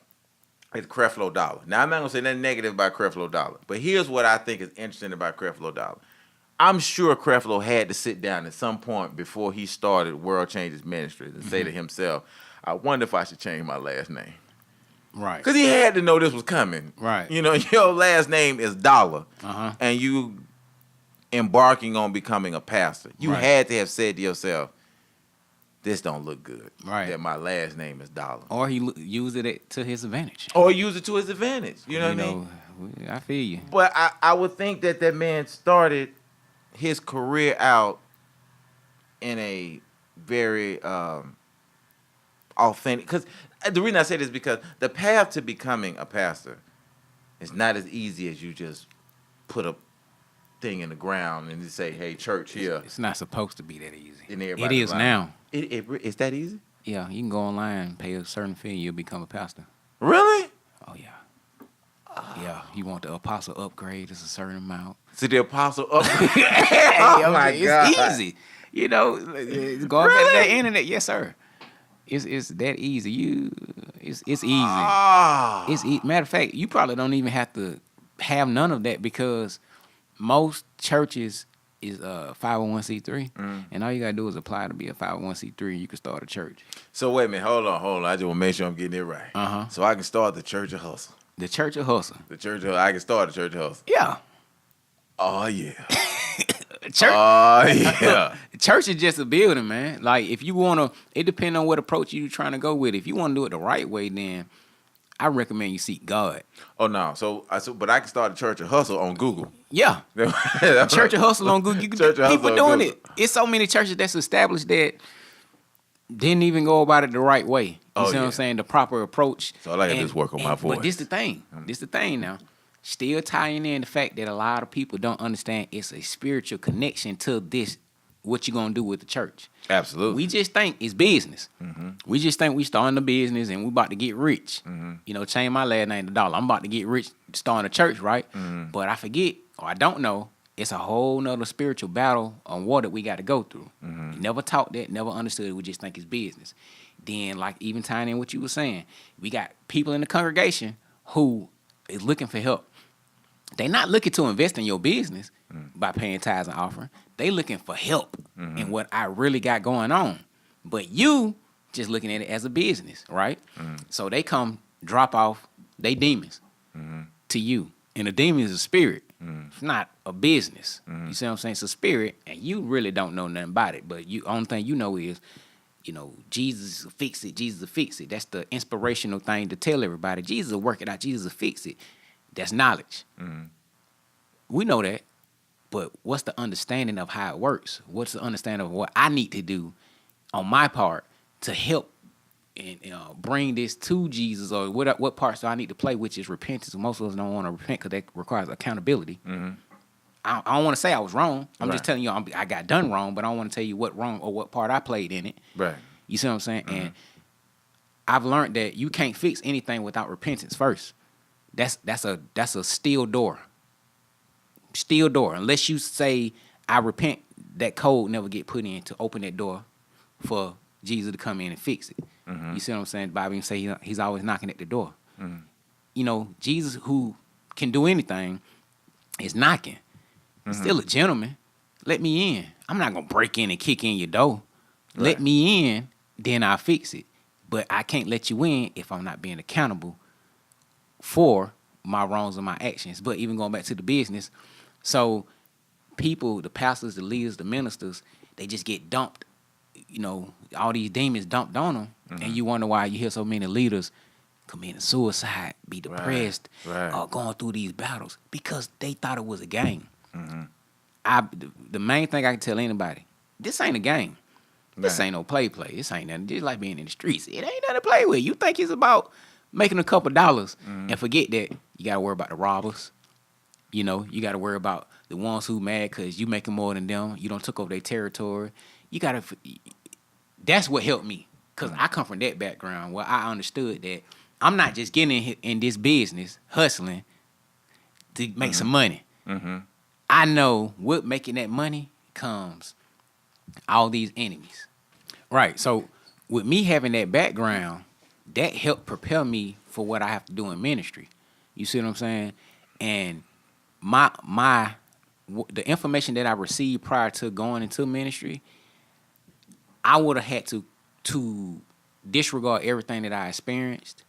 is Creflo Dollar. Now, I'm not going to say nothing negative about Creflo Dollar, but here's what I think is interesting about Creflo Dollar. I'm sure Creflo had to sit down at some point before he started World Changes Ministries and say to himself, I wonder if I should change my last name. Right. Because he had to know this was coming. Right. You know, your last name is Dollar, and you embarking on becoming a pastor. You had to have said to yourself, this don't look good. Right. That my last name is Dollar. Or he used it to his advantage. Or use it to his advantage. You know what I mean? I feel you. But I would think that man started his career out in a very authentic. Because the reason I say this is because the path to becoming a pastor is not as easy as you just put a thing in the ground and just say, hey, church here. It's not supposed to be that easy. And It is now. It's that easy? Yeah, you can go online, pay a certain fee, you'll become a pastor. Really? Oh, yeah. Yeah, you want the apostle upgrade, it's a certain amount. So the apostle upgrade. Oh, my God. It's easy. You know, going back to the internet, yes, sir. It's that easy. It's easy. Matter of fact, you probably don't even have to have none of that because most churches is 501c3, and all you gotta do is apply to be a 501c3, and you can start a church. So wait a minute, hold on. I just want to make sure I'm getting it right. So I can start the Church of Hustle. The Church of Hustle. I can start the Church of Hustle. Yeah. Oh yeah. Church. Oh yeah. Church is just a building, man. Like if you wanna, it depends on what approach you're trying to go with. If you want to do it the right way, then I recommend you seek God. Oh no, but I can start a Church of Hustle on Google. Yeah, Church of Hustle on Google. People doing it. It's so many churches that's established that didn't even go about it the right way. You see what I'm saying? The proper approach. So I gotta just work on my voice. But this the thing. This the thing now. Still tying in the fact that a lot of people don't understand it's a spiritual connection to this. What you gonna do with the church? Absolutely. We just think it's business. We just think we starting a business and we about to get rich. You know, change my last name to Dollar. I'm about to get rich starting a church, right? But I forget, or I don't know, it's a whole nother spiritual battle on war that we got to go through. We never taught that, never understood it. We just think it's business. Then, like even tying in what you were saying, we got people in the congregation who is looking for help. They not looking to invest in your business by paying tithes and offering. They looking for help in what I really got going on. But you just looking at it as a business, right? So they come drop off they demons to you. And a demon is a spirit. It's not a business. You see what I'm saying? It's a spirit, and you really don't know nothing about it. But you only thing you know is, you know, Jesus will fix it. Jesus will fix it. That's the inspirational thing to tell everybody. Jesus will work it out. Jesus will fix it. That's knowledge. We know that. But what's the understanding of how it works? What's the understanding of what I need to do on my part to help and bring this to Jesus, or what parts do I need to play, which is repentance. Most of us don't want to repent because that requires accountability. Mm-hmm. I don't want to say I was wrong. I'm just Right. telling you I got done wrong, but I don't want to tell you what wrong or what part I played in it. Right. You see what I'm saying? Mm-hmm. And I've learned that you can't fix anything without repentance first. That's a steel door. Steel door. Unless you say I repent, that code never get put in to open that door for Jesus to come in and fix it. Mm-hmm. You see what I'm saying? The Bible even say he's always knocking at the door. Mm-hmm. You know, Jesus, who can do anything, is knocking. He's still a gentleman. Let me in. I'm not gonna break in and kick in your door. Right. Let me in, then I'll fix it. But I can't let you in if I'm not being accountable for my wrongs and my actions. But even going back to the business, so people, the pastors, the leaders, the ministers, they just get dumped. You know, all these demons dumped on them, and you wonder why you hear so many leaders committing suicide, be depressed, Right. going through these battles because they thought it was a game. Mm-hmm. The main thing I can tell anybody, this ain't a game. This Right. ain't no play. This ain't nothing. Just like being in the streets. It ain't nothing to play with. You think it's about making a couple dollars and forget that you got to worry about the robbers. You know, you got to worry about the ones who mad because you making more than them. You don't took over their territory. You got to. That's what helped me because I come from that background where I understood that I'm not just getting in this business hustling to make some money. Mm-hmm. I know with making that money comes all these enemies. Right. So with me having that background, that helped prepare me for what I have to do in ministry. You see what I'm saying? And the information that I received prior to going into ministry, I would have had to disregard everything that I experienced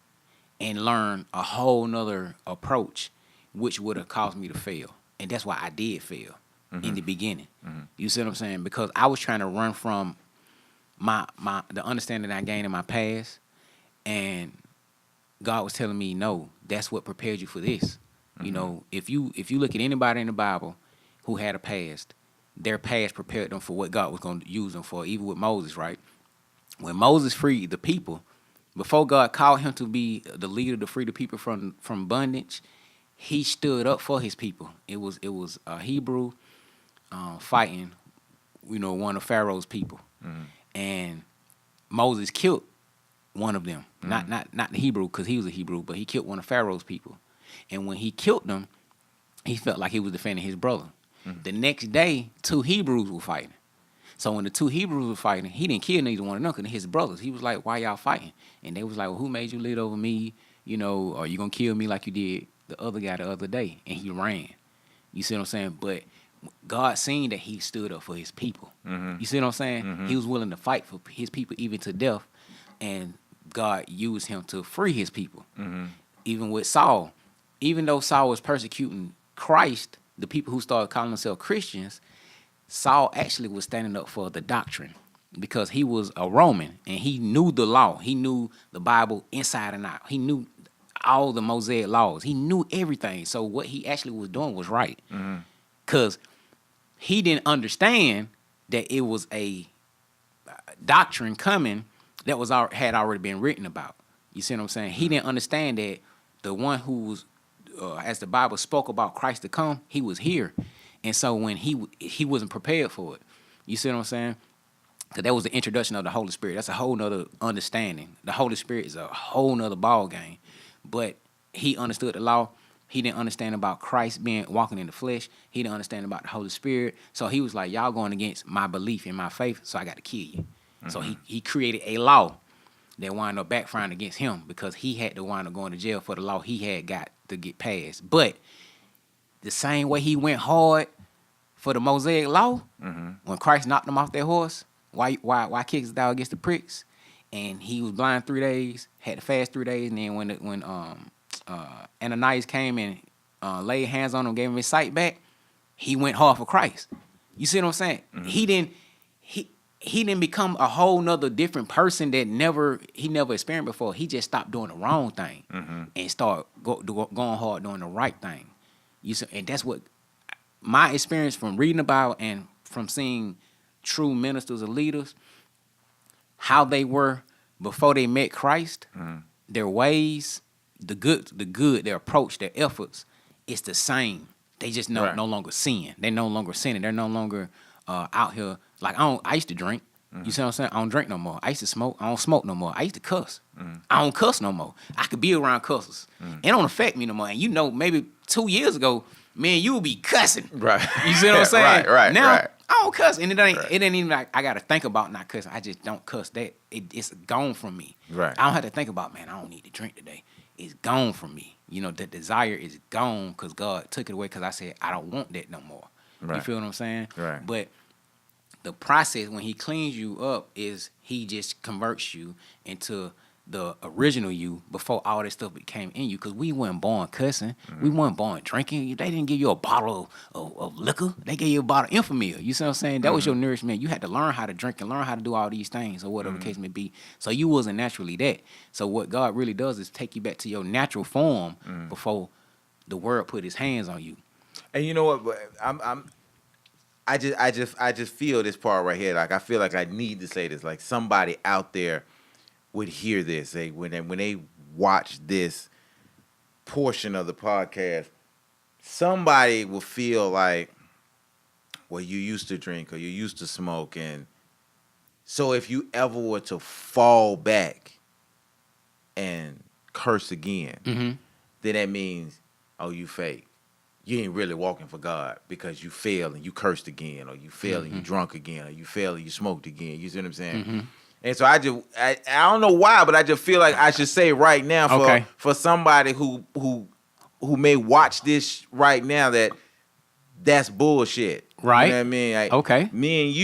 and learn a whole nother approach, which would have caused me to fail. And that's why I did fail in the beginning. Mm-hmm. You see what I'm saying? Because I was trying to run from the understanding that I gained in my past, and God was telling me, no, that's what prepared you for this. Mm-hmm. You know, if you look at anybody in the Bible who had a past, their past prepared them for what God was going to use them for. Even with Moses, right? When Moses freed the people, before God called him to be the leader to free the people from bondage, he stood up for his people. It was a Hebrew fighting, you know, one of Pharaoh's people, and Moses killed one of them. Not the Hebrew because he was a Hebrew, but he killed one of Pharaoh's people. And when he killed them, he felt like he was defending his brother. The next day, 2 Hebrews were fighting. So when the 2 Hebrews were fighting, he didn't kill neither one of them because his brothers. He was like, "Why y'all fighting?" And they was like, "Well, who made you lead over me? You know, are you gonna kill me like you did the other guy the other day?" And he ran. You see what I'm saying? But God seen that he stood up for his people. You see what I'm saying? He was willing to fight for his people even to death, and God used him to free his people. Even with Saul, even though Saul was persecuting Christ, the people who started calling themselves Christians, Saul actually was standing up for the doctrine because he was a Roman and he knew the law. He knew the Bible inside and out. He knew all the Mosaic laws. He knew everything. So what he actually was doing was right. Because he didn't understand that it was a doctrine coming that had already been written about. You see what I'm saying? He didn't understand that the one who was, as the Bible spoke about Christ to come, he was here. And so when he wasn't prepared for it. You see what I'm saying? Because that was the introduction of the Holy Spirit. That's a whole nother understanding. The Holy Spirit is a whole nother ball game. But he understood the law. He didn't understand about Christ walking in the flesh. He didn't understand about the Holy Spirit. So he was like, y'all going against my belief and my faith, so I got to kill you. So he created a law that wound up backfiring against him because he had to wind up going to jail for the law he had got to get passed. But the same way he went hard for the Mosaic law, when Christ knocked him off that horse, why kicks thou against the pricks? And he was blind 3 days, had to fast 3 days, and then when Ananias came and laid hands on him, gave him his sight back, he went hard for Christ. You see what I'm saying? He didn't become a whole nother different person that he never experienced before. He just stopped doing the wrong thing and started going hard doing the right thing. And that's what my experience from reading about and from seeing true ministers or leaders, how they were before they met Christ, their ways, the good, their approach, their efforts, it's the same. They just no longer sin. They're no longer sinning. They're no longer out here like I used to drink. You see what I'm saying? I don't drink no more. I used to smoke. I don't smoke no more. I used to cuss. I don't cuss no more. I could be around cussers. It don't affect me no more. And maybe 2 years ago, man, you would be cussing. Right. You see what I'm saying? Right. Now Right. I don't cuss, and it ain't even like I gotta think about not cussing. I just don't cuss. It's gone from me. Right. I don't have to think about, man, I don't need to drink today. It's gone from me. The desire is gone because God took it away because I said I don't want that no more. Right. You feel what I'm saying? Right. But the process when he cleans you up is he just converts you into the original you before all that stuff became in you. Because we weren't born cussing. We weren't born drinking. They didn't give you a bottle of liquor. They gave you a bottle of Infamil. You see what I'm saying? That was your nourishment. You had to learn how to drink and learn how to do all these things or whatever the case may be. So you wasn't naturally that. So what God really does is take you back to your natural form before the world put his hands on you. And you know what? I just feel this part right here. Like I feel like I need to say this. Like somebody out there would hear this. When they watch this portion of the podcast, somebody will feel like, well, you used to drink or you used to smoke, and so if you ever were to fall back and curse again, then that means, oh, you fake. You ain't really walking for God because you failed and you cursed again, or you failed and you drunk again, or you failed and you smoked again. You see what I'm saying? And so I don't know why, but I just feel like I should say right now for somebody who may watch this right now that's bullshit. Right. You know what I mean? Like, okay. Me and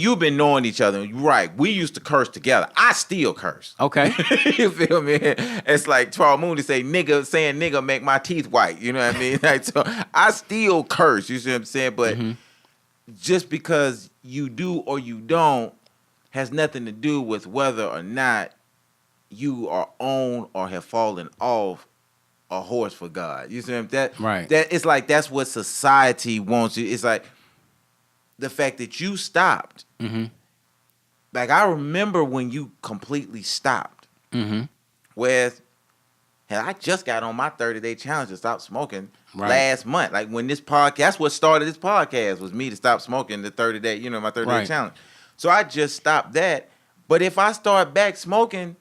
you been knowing each other. Right. We used to curse together. I still curse. Okay. You feel me? It's like Charles Mooney saying nigga make my teeth white. You know what I mean? Like, so I still curse. You see what I'm saying? But just because you do or you don't has nothing to do with whether or not you are on or have fallen off a horse for God. You see what I'm saying? Right. That it's like that's what society wants you. It's like the fact that you stopped. Like I remember when you completely stopped. Whereas I just got on my 30-day challenge to stop smoking last month. Like when this podcast, that's what started this podcast, was me to stop smoking the 30-day, my 30-day challenge. So I just stopped that. But if I start back smoking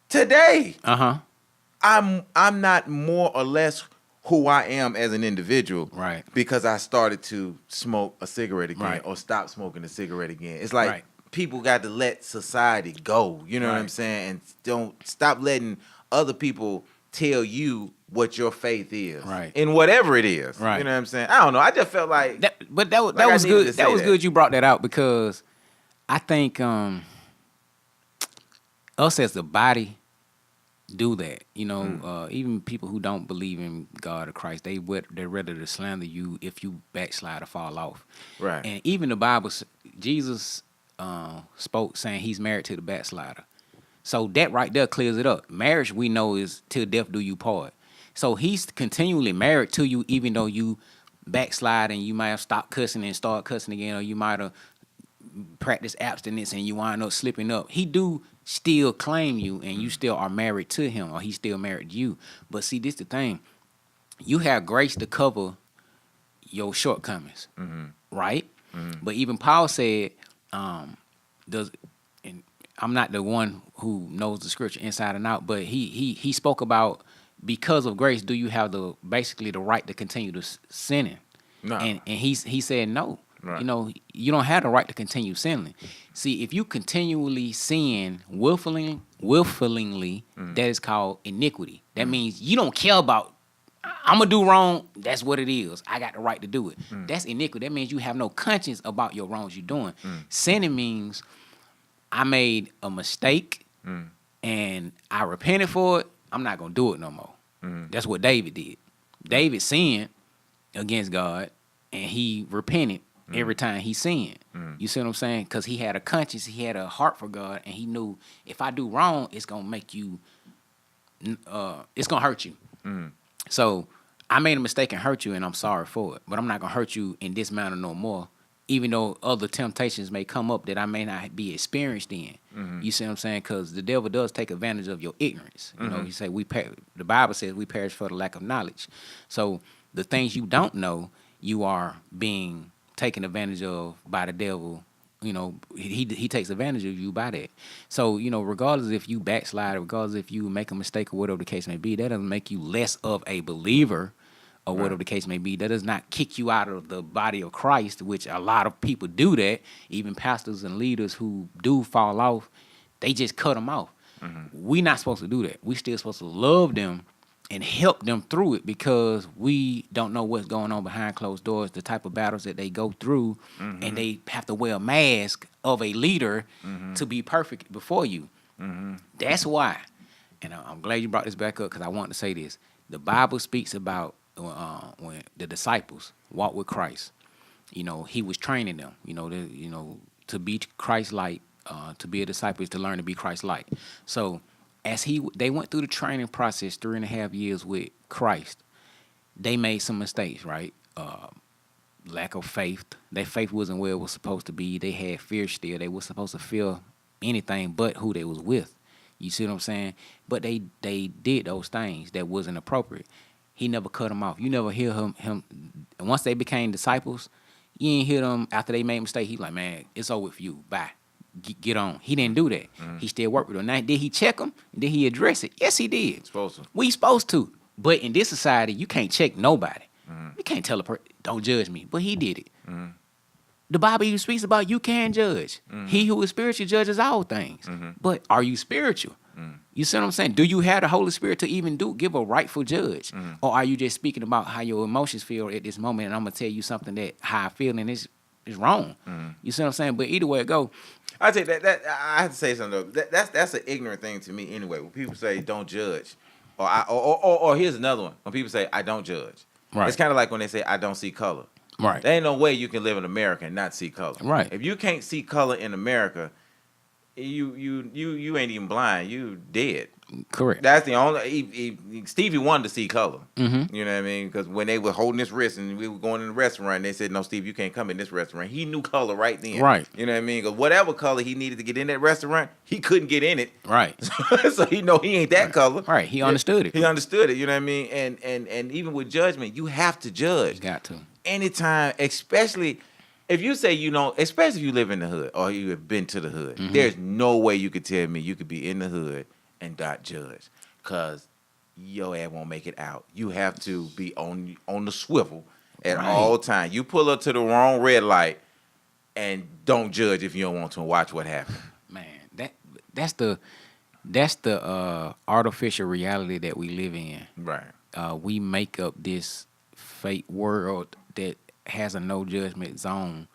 today, I'm not more or less who I am as an individual, right? Because I started to smoke a cigarette again or stop smoking a cigarette again. It's like people got to let society go. You know what I'm saying? And don't stop letting other people tell you what your faith is, right? In whatever it is, right? You know what I'm saying? I don't know. I just felt like that was good. That was good. You brought that out because I think us as the body do that. Even people who don't believe in God or Christ, they're ready to slander you if you backslide or fall off. Right. And even the Bible, Jesus spoke saying he's married to the backslider. So that right there clears it up. Marriage, we know, is till death do you part. So he's continually married to you, even though you backslide and you might have stopped cussing and start cussing again, or you might have practiced abstinence and you wind up slipping up. He do still claim you, and you still are married to him, or he's still married to you. But see, this the thing. You have grace to cover your shortcomings, right? But even Paul said, and I'm not the one who knows the scripture inside and out, but he spoke about, because of grace, do you have basically the right to continue to sinning? No. And he said no. Right. You don't have the right to continue sinning. See, if you continually sin willfully, that is called iniquity. That means you don't care about, I'm going to do wrong, that's what it is. I got the right to do it. That's iniquity. That means you have no conscience about your wrongs you're doing. Sinning means I made a mistake and I repented for it. I'm not going to do it no more. That's what David did. David sinned against God and he repented every time he sinned. You see what I'm saying? Because he had a conscience, he had a heart for God, and he knew if I do wrong, it's going to make you, it's going to hurt you. So I made a mistake and hurt you, and I'm sorry for it. But I'm not going to hurt you in this manner no more. even though other temptations may come up that I may not be experienced in. You see what I'm saying? Because the devil does take advantage of your ignorance. You know, he say the Bible says we perish for the lack of knowledge. So the things you don't know, you are being taken advantage of by the devil. You know, he takes advantage of you by that. So, you know, regardless if you backslide, regardless if you make a mistake or whatever the case may be, that doesn't make you less of a believer or whatever the case may be. That does not kick you out of the body of Christ, which a lot of people do that. Even pastors and leaders who do fall off, they just cut them off. We're not supposed to do that. We still supposed to love them and help them through it, because we don't know what's going on behind closed doors, the type of battles that they go through, and they have to wear a mask of a leader to be perfect before you. That's why, and I'm glad you brought this back up, because I want to say this. The Bible speaks about when the disciples walked with Christ. You know, he was training them, to be Christ-like, to be a disciple is to learn to be Christ-like. So as they went through the training process 3.5 years with Christ, they made some mistakes, right? Lack of faith. Their faith wasn't where it was supposed to be. They had fear still. They were supposed to feel anything but who they was with. You see what I'm saying? But they did those things that wasn't appropriate. He never cut them off. You never hear him. Once they became disciples, you ain't hear them after they made a mistake. He like, man, it's over with you. Bye. Get on. He didn't do that. He still worked with them. Now, did he check them? Did he address it? Yes, he did. Supposed to. We supposed to. But in this society, you can't check nobody. You can't tell a person, don't judge me. But he did it. The Bible even speaks about you can judge. He who is spiritual judges all things. But are you spiritual? You see what I'm saying? Do you have the Holy Spirit to even give a rightful judge? Or are you just speaking about how your emotions feel at this moment, and I'm going to tell you something that how I feel and it's wrong? You see what I'm saying? But either way it go, I tell you that I have to say something though. That's an ignorant thing to me anyway. When people say don't judge, or here's another one. When people say I don't judge, it's kind of like when they say I don't see color. Right. There ain't no way you can live in America and not see color. Right. If you can't see color in America, you ain't even blind. You dead. Correct. That's the only. Stevie wanted to see color. You know what I mean? Because when they were holding his wrist and we were going in the restaurant, they said, "No, Steve, you can't come in this restaurant." He knew color right then. Right. You know what I mean? Because whatever color he needed to get in that restaurant, he couldn't get in it. Right. So he know he ain't that color. Right. He understood it. He understood it. You know what I mean? And even with judgment, you have to judge. You got to. Anytime, especially if you say especially if you live in the hood or you have been to the hood, there's no way you could tell me you could be in the hood and not judge, because your ass won't make it out. You have to be on the swivel at all times. You pull up to the wrong red light and don't judge if you don't want to, and watch what happens. Man, that's the artificial reality that we live in. Right. We make up this fake world that has a no judgment zone,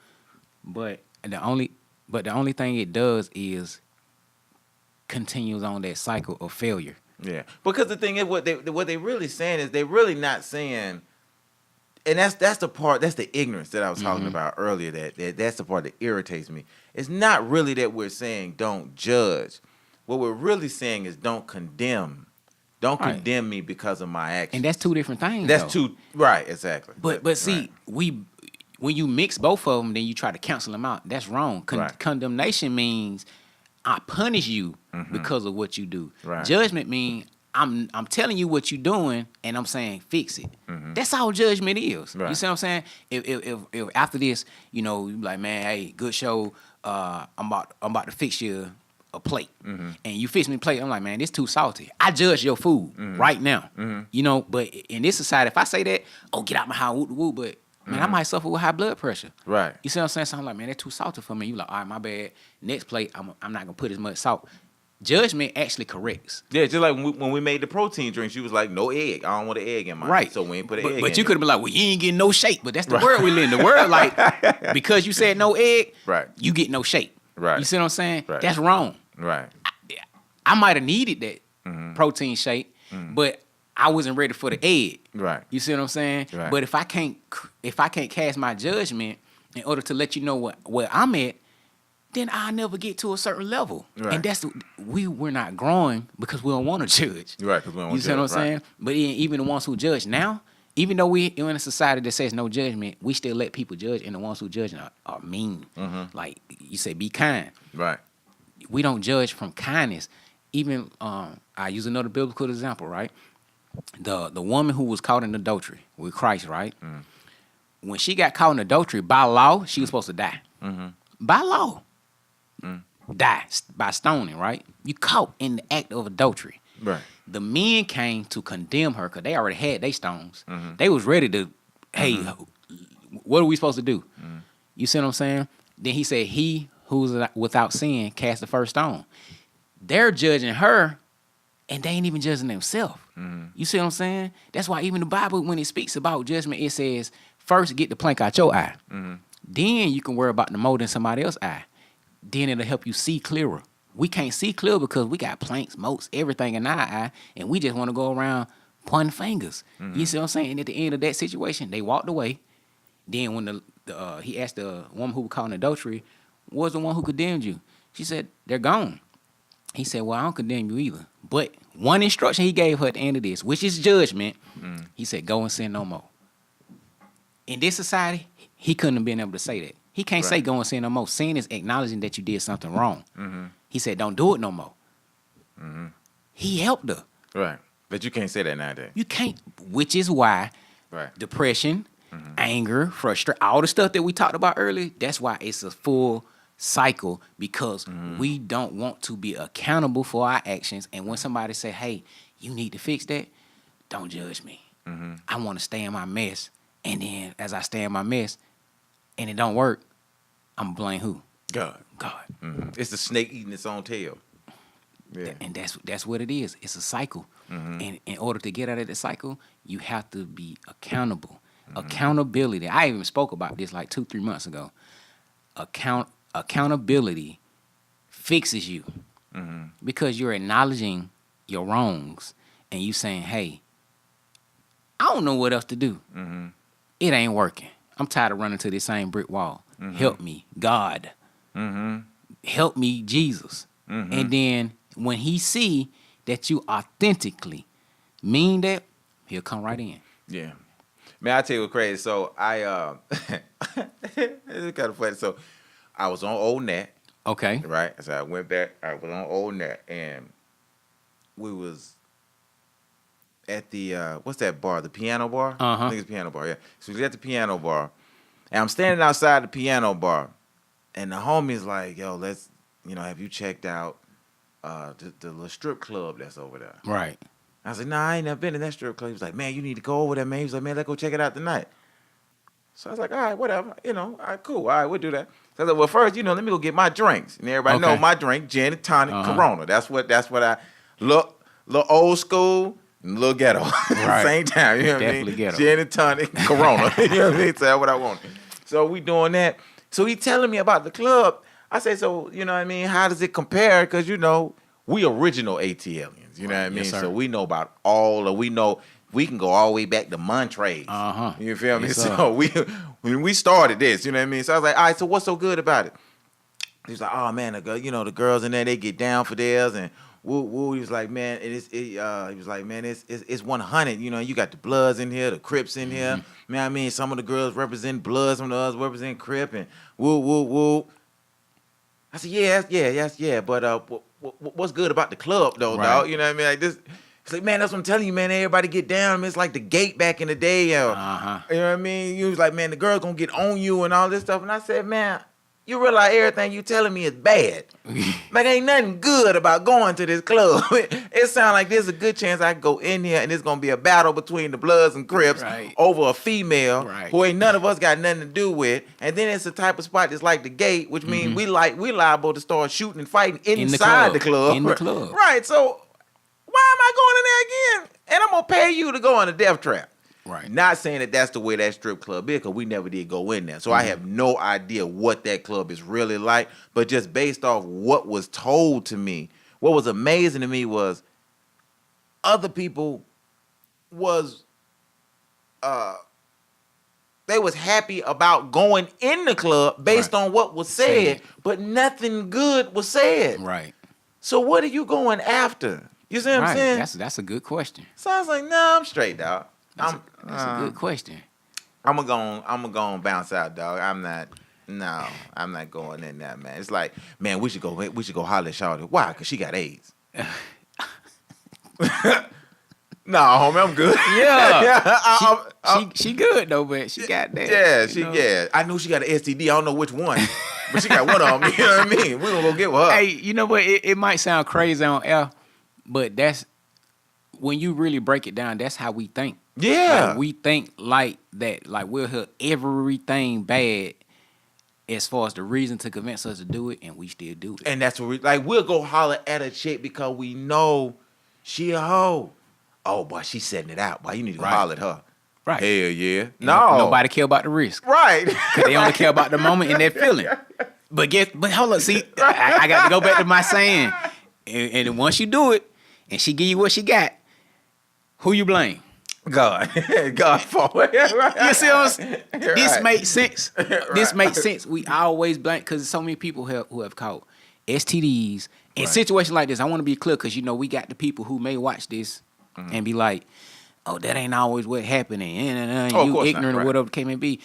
but the only thing it does is continues on that cycle of failure. Yeah, because the thing is, what they really saying is they really not saying, and that's the ignorance that I was talking about earlier. That's the part that irritates me. It's not really that we're saying don't judge. What we're really saying is don't condemn. Don't condemn me because of my actions. And that's two different things. That's two, right? Exactly. But see, when you mix both of them, then you try to cancel them out. That's wrong. Condemnation means I punish you because of what you do. Right. Judgment means I'm telling you what you're doing and I'm saying fix it. That's all judgment is. Right. You see what I'm saying? If after this, you like, man, hey, good show. I'm about to fix you a plate, and you fix me a plate. I'm like, man, this too salty. I judge your food right now. But in this society, if I say that, get out my house, woo, but man, I might suffer with high blood pressure. Right. You see what I'm saying? So I'm like, man, that's too salty for me. You like, all right, my bad. Next plate, I'm not gonna put as much salt. Judgment actually corrects. Yeah, just like when we made the protein drinks, you was like, no egg. I don't want an egg in mine. Right. So we ain't put an egg in. But you could have been like, well, you ain't getting no shake. But that's the world we live in. The world, like, because you said no egg, you get no shake. Right. You see what I'm saying? Right. That's wrong. Right. I might have needed that protein shake, but I wasn't ready for the egg. Right. You see what I'm saying? Right. But if I can't cast my judgment in order to let you know where I'm at, then I'll never get to a certain level. Right. And that's we're not growing because we don't want to judge. Right. Because we don't want to judge. You see what I'm saying? But even the ones who judge now, even though we in a society that says no judgment, we still let people judge, and the ones who judge are mean. Like you say, be kind. Right. We don't judge from kindness. Even I use another biblical example, right? The woman who was caught in adultery with Christ, right? When she got caught in adultery, by law, she was supposed to die. By law. Die by stoning, right? You caught in the act of adultery. Right. The men came to condemn her because they already had their stones. They was ready to, hey, what are we supposed to do? You see what I'm saying? Then he said, he who's without sin cast the first stone. They're judging her, and they ain't even judging themselves. You see what I'm saying? That's why even the Bible, when it speaks about judgment, it says, first get the plank out your eye. Then you can worry about the mold in somebody else's eye. Then it'll help you see clearer. We can't see clear because we got planks, motes, everything in our eye, and we just want to go around pointing fingers. You see what I'm saying? And at the end of that situation, they walked away. Then when he asked the woman who was caught in adultery, what was the one who condemned you? She said, they're gone. He said, well, I don't condemn you either. But one instruction he gave her at the end of this, which is judgment, he said, go and sin no more. In this society, he couldn't have been able to say that. He can't say go and sin no more. Sin is acknowledging that you did something wrong. He said, don't do it no more. He helped her. Right. But you can't say that nowadays. You can't, which is why depression, anger, frustration, all the stuff that we talked about earlier, that's why it's a full cycle, because we don't want to be accountable for our actions. And when somebody say, hey, you need to fix that, don't judge me. I want to stay in my mess. And then as I stay in my mess and it don't work, I'm going to blame who? God. It's the snake eating its own tail. Yeah. And that's what it is. It's a cycle. And in order to get out of the cycle, you have to be accountable. Accountability. I even spoke about this like 2-3 months ago. Accountability fixes you because you're acknowledging your wrongs and you saying, hey, I don't know what else to do. It ain't working. I'm tired of running to this same brick wall. Help me, God. Help me, Jesus. And then when he see that you authentically mean that, he'll come right in. Yeah. Man, I tell you what's crazy. So I it's kind of funny. So I was on Old Nat. Okay. Right? So I went back. I was on Old Nat, and we was at the what's that bar? The piano bar? I think it's piano bar, yeah. So we was at the piano bar. And I'm standing outside the piano bar, and the homie's like, yo, let's, have you checked out the little strip club that's over there? Right. I was like, nah, I ain't never been in that strip club. He was like, man, you need to go over there, man. He was like, man, let's go check it out tonight. So I was like, all right, whatever. All right, cool. All right, we'll do that. So I was like, well, first, let me go get my drinks. And everybody know my drink, gin and tonic, Corona. That's what I look old school and a little ghetto. Right. Same time, you know what I mean? Definitely ghetto. Gin and tonic, Corona. You know what I mean? So that's what I wanted. So we doing that. So he telling me about the club. I say, so, you know what I mean? How does it compare? Because, we original ATLians. You know what I mean? Yes, so we know about we know we can go all the way back to Montrez. You feel me? Yes, So when we started this, you know what I mean? So I was like, all right, so what's so good about it? He was like, oh man, the girls in there, they get down for theirs, and woo. He was like, man, he was like, man, it's 100. You got the Bloods in here, the Crips in here. Man, I mean, some of the girls represent Bloods, some of the others represent Crip, and woo. I said, yeah. But what's good about the club though, dog? You know what I mean? Like this. It's like, man, that's what I'm telling you, man. Everybody get down. I mean, it's like the gate back in the day. You know what I mean? You was like, man, the girl's gonna get on you and all this stuff. And I said, man, you realize everything you telling me is bad. Like, ain't nothing good about going to this club. It sounds like there's a good chance I can go in here and it's gonna be a battle between the Bloods and Crips over a female who ain't none of us got nothing to do with. And then it's the type of spot that's like the gate, which means we liable to start shooting and fighting inside the club. In the club. Right. So why am I going in there again? And I'm going to pay you to go in a death trap. Right. Not saying that that's the way that strip club is, because we never did go in there. So I have no idea what that club is really like. But just based off what was told to me, what was amazing to me was other people was, they was happy about going in the club based on what was said, but nothing good was said. Right. So what are you going after? You see what I'm saying? That's a good question. So I was like, nah, I'm straight, dog. That's a good question. I'm gonna go and bounce out, dog. I'm not going in there, man. It's like, man, we should go holler at Shawty. Why? Cause she got AIDS. No, homie, I'm good. Yeah, she good though, but she got that. Yeah, I know she got an STD. I don't know which one, but she got one of them. You know what I mean? We gonna go get with her. Hey, you know what? It might sound crazy on air, but that's when you really break it down. That's how we think. Yeah, like, we think like that. Like we'll hear everything bad as far as the reason to convince us to do it, and we still do it. And that's what we'll go holler at a chick because we know she a hoe. Oh, boy, she's setting it out. Boy, you need to go holler at her. Right. Hell yeah. And nobody care about the risk. Right. Because they only care about the moment and their feeling. But hold on, see, I got to go back to my saying. And once you do it, and she give you what she got, who you blame? God. God for it. You see what I'm saying? This makes sense. This makes sense. We always blame, because so many people who have caught STDs. In situations like this, I want to be clear, because, we got the people who may watch this and be like, oh, that ain't always what happened, and you ignorant or whatever the case may be.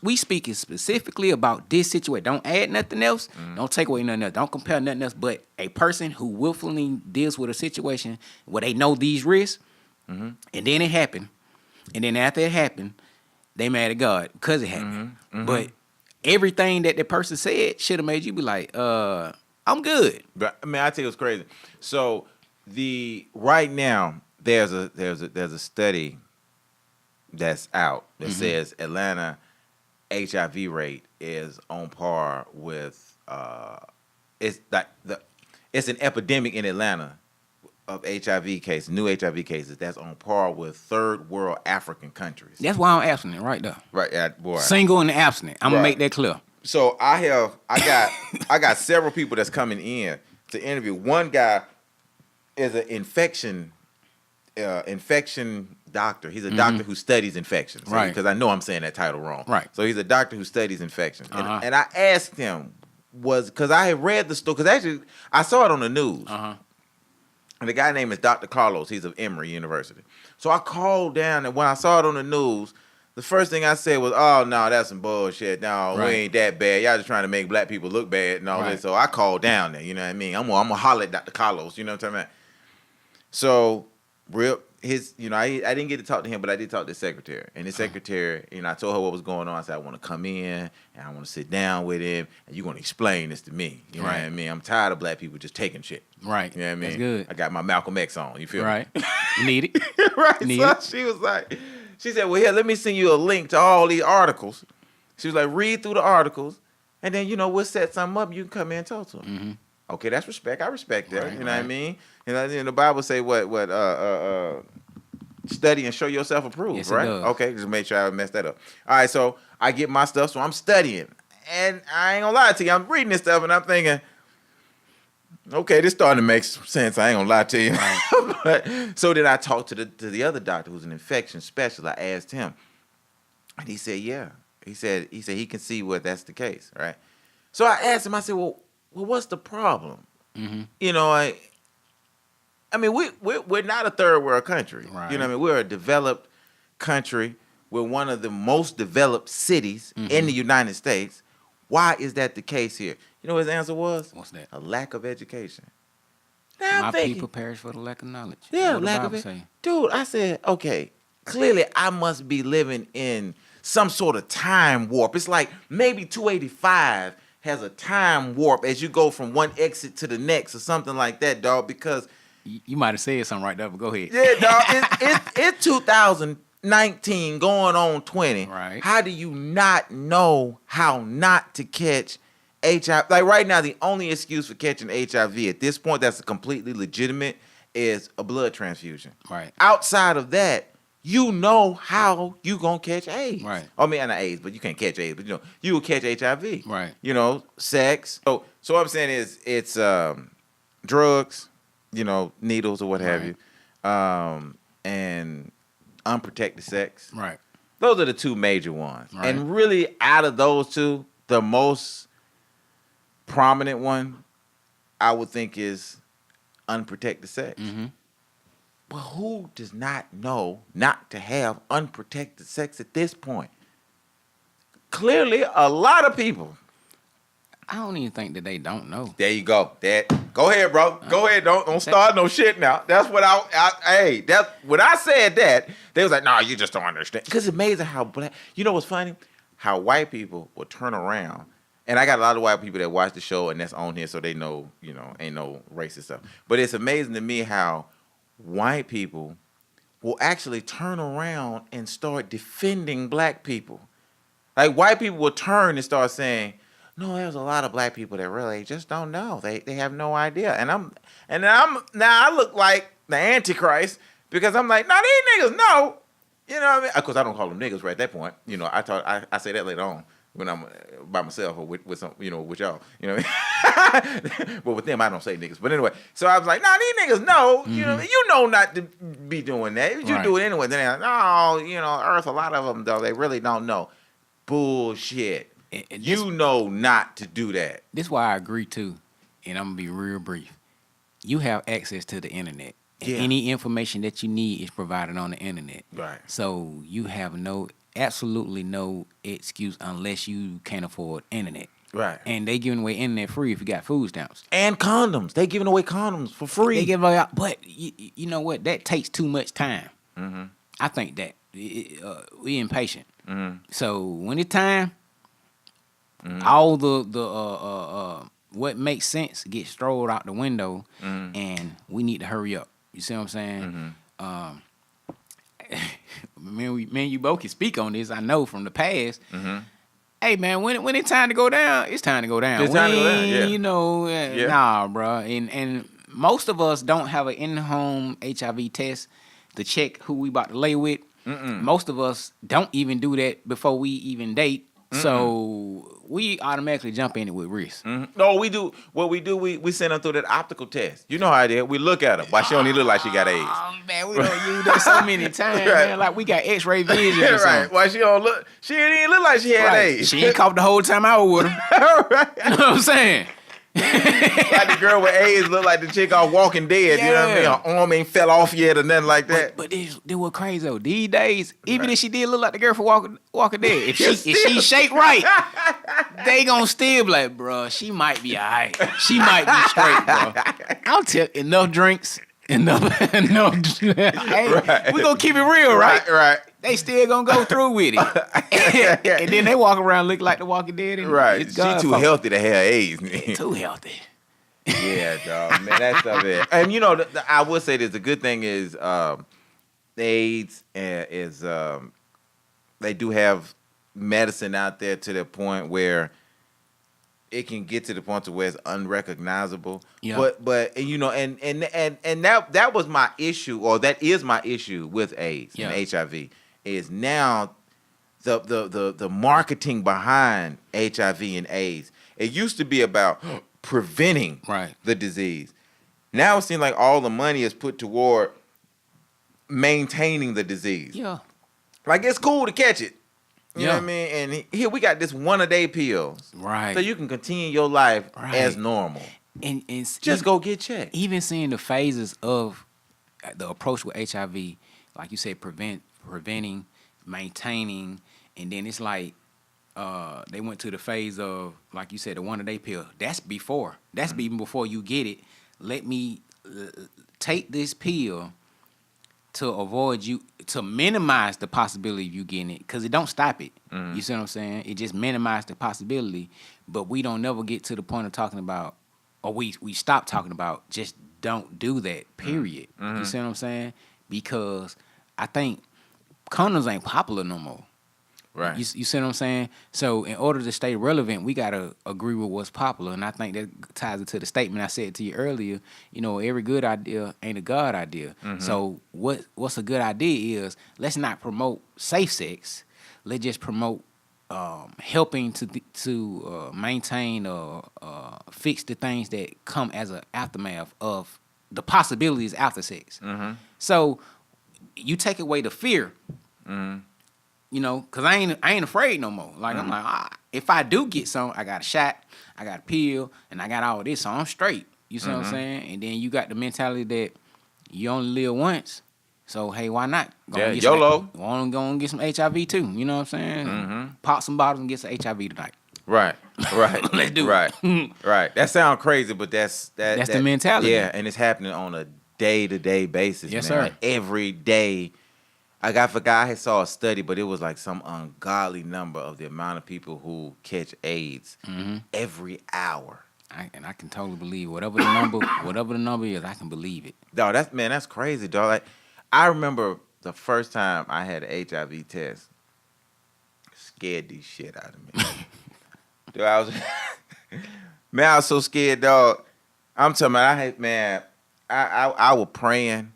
We speaking specifically about this situation. Don't add nothing else. Don't take away nothing else. Don't compare nothing else. But a person who willfully deals with a situation where they know these risks, and then it happened, and then after it happened, they mad at God because it happened. But everything that the person said should have made you be like, I'm good. But I mean, I tell you what's crazy. So right now there's a study that's out that says Atlanta HIV rate is on par with it's an epidemic in Atlanta of HIV cases, new HIV cases that's on par with third world African countries. That's why I'm abstinent right there. Right, boy. Single and abstinent. I'm gonna make that clear. So I got several people that's coming in to interview. One guy is an infection doctor. He's a doctor who studies infections. Right. Because I know I'm saying that title wrong. Right. So he's a doctor who studies infections. And I asked him, because I had read the story, because actually I saw it on the news. And the guy name is Dr. Carlos. He's of Emory University. So I called down, and when I saw it on the news, the first thing I said was, oh, no, that's some bullshit. No, we ain't that bad. Y'all just trying to make black people look bad and all this. So I called down there, you know what I mean? I'm gonna holler at Dr. Carlos, you know what I'm talking about? So, I didn't get to talk to him, but I did talk to the secretary. And the secretary, I told her what was going on. I said, I want to come in, and I want to sit down with him, and you're going to explain this to me. You know what I mean? I'm tired of black people just taking shit. Right. You know what I mean? That's good. I got my Malcolm X on. You feel me? You need it. Right. Need so it. she was like, she said, well, here, let me send you a link to all these articles. She was like, read through the articles, and then, we'll set something up. You can come in and talk to them. Okay, that's respect. I respect that. You know what I mean? And the Bible say study and show yourself approved, yes, right? It does. Okay, just make sure I mess that up. All right, so I get my stuff, so I'm studying. And I ain't gonna lie to you, I'm reading this stuff and I'm thinking, okay, this starting to make sense. I ain't gonna lie to you. Right. But, so then I talked to the other doctor who's an infection specialist. I asked him, and he said, yeah. He said he can see where that's the case, right? So I asked him, I said, well, what's the problem? I mean, we're not a third world country. Right. You know what I mean? We're a developed country. We're one of the most developed cities in the United States. Why is that the case here? You know what his answer was? What's that? A lack of education. My people perish for the lack of knowledge. Yeah, lack of it. Dude, I said, okay, clearly I must be living in some sort of time warp. It's like maybe 285 has a time warp as you go from one exit to the next or something like that, dog, because... You might have said something right there, but go ahead. Yeah, dog, it's 2019 going on 20. Right. How do you not know how not to catch HIV? Like right now, the only excuse for catching HIV at this point that's completely legitimate is a blood transfusion. Right. Outside of that, you know how you gonna catch AIDS. Right. I mean, not AIDS, but you can't catch AIDS, but you will catch HIV. Right. Sex. So what I'm saying is it's drugs, needles or what have you, and unprotected sex. Right. Those are the two major ones. Right. And really, out of those two, the most prominent one, I would think, is unprotected sex. But who does not know not to have unprotected sex at this point? Clearly, a lot of people. I don't even think that they don't know. There you go. Go ahead, bro. Go ahead. Don't start no shit now. That's what that's when I said that, they was like, "No, you just don't understand." Because it's amazing how black. You know what's funny? How white people will turn around. And I got a lot of white people that watch the show and that's on here, so they know, ain't no racist stuff. But it's amazing to me how white people will actually turn around and start defending black people. Like white people will turn and start saying, "No, there's a lot of black people that really just don't know. They have no idea." And I'm now I look like the Antichrist because I'm like, "No, these niggas know." You know what I mean? Of course, I don't call them niggas right at that point. I say that later on when I'm by myself or with some, with y'all. You know what I mean? But with them, I don't say niggas. But anyway, so I was like, "Nah, these niggas know. Mm-hmm. You know not to be doing that. You Right. do it anyway." Then they're like, "No, Earth, a lot of them though, they really don't know." Bullshit. And You know not to do that. This is why I agree too, and I'm gonna be real brief. You have access to the internet. And Yeah. any information that you need is provided on the internet. Right. So you have absolutely no excuse unless you can't afford internet. Right. And they giving away internet free if you got food stamps. And condoms. They giving away condoms for free. They give away, but you know what? That takes too much time. Mm-hmm. I think that we impatient. Mm-hmm. So when it's time, Mm-hmm. all the what makes sense gets thrown out the window, Mm-hmm. and we need to hurry up. You see what I'm saying? Man, you both can speak on this. I know from the past. Mm-hmm. Hey man, when it's time to go down, it's time to go down. It's time to go down, yeah. You know, nah, bro. And most of us don't have an in-home HIV test to check who we about to lay with. Mm-mm. Most of us don't even do that before we even date. So we automatically jump in it with risk. Mm-hmm. No, we do. What we do, we send them through that optical test. You know how it is. We look at her. Why she don't even look like she got AIDS? Oh man, we don't use that so many times, Right. man. Like we got X-ray vision or Right. something. Why she don't look? She didn't even look like she had Right. AIDS. She ain't coughed the whole time I was with her. Right. You know what I'm saying? Like the girl with AIDS look like the chick on Walking Dead. You know what I mean? Yeah. Her arm ain't fell off yet or nothing like that. But this was crazy though. These days, even if she did look like the girl from Walking Dead, if she shake right, they gonna still be like, bro, she might be alright. She might be straight, bro. I'll tell enough drinks, enough. Hey, Right. we gonna keep it real, right? Right. They still gonna go through with it, and then they walk around look like the Walking Dead. And Right. it's She God's too fault. healthy to have AIDS. Too healthy. Yeah, dog. Man, that stuff is. And I will say this: the good thing is, AIDS is they do have medicine out there to the point where it can get to the point to where it's unrecognizable. Yeah. But and that was my issue, or that is my issue with AIDS and HIV, is now the marketing behind HIV and AIDS. It used to be about preventing the disease. Now it seems like all the money is put toward maintaining the disease. Yeah. Like it's cool to catch it. You know Yeah. what I mean? And here we got this 1-a-day pills. Right. So you can continue your life as normal. And Just go get checked. Even seeing the phases of the approach with HIV, like you said, preventing, maintaining, and then it's like they went to the phase of, like you said, the 1-a-day pill. That's before. That's even before you get it. Let me take this pill to avoid you, to minimize the possibility of you getting it, because it don't stop it. You see what I'm saying? It just minimizes the possibility, but we don't never get to the point of talking about, or we stop talking about, just don't do that, period. You see what I'm saying? Because I think condoms ain't popular no more. Right. You see what I'm saying? So in order to stay relevant, we got to agree with what's popular. And I think that ties into the statement I said to you earlier. Every good idea ain't a God idea. So what's a good idea is, let's not promote safe sex. Let's just promote helping to maintain or fix the things that come as an aftermath of the possibilities after sex. So you take away the fear. Because I ain't afraid no more. Like, I'm like, if I do get some, I got a shot, I got a pill, and I got all this, so I'm straight. You see what I'm saying? And then you got the mentality that You only live once. So, hey, why not? Yeah, YOLO. Want to go and get some HIV too. You know what I'm saying? Mm-hmm. Pop some bottles and get some HIV tonight. Right. Let's do right. it. Right. That sounds crazy, but that's the mentality. Yeah, and it's happening on a day-to-day basis, Yes, man. sir. Like every day. I forgot I saw a study, but it was like some ungodly number of the amount of people who catch AIDS every hour. I can totally believe whatever the number is, I can believe it. Dog, that's crazy, dog. Like, I remember the first time I had an HIV test. Scared the shit out of me. Dude, I was so scared, dog. I'm talking about, I was praying.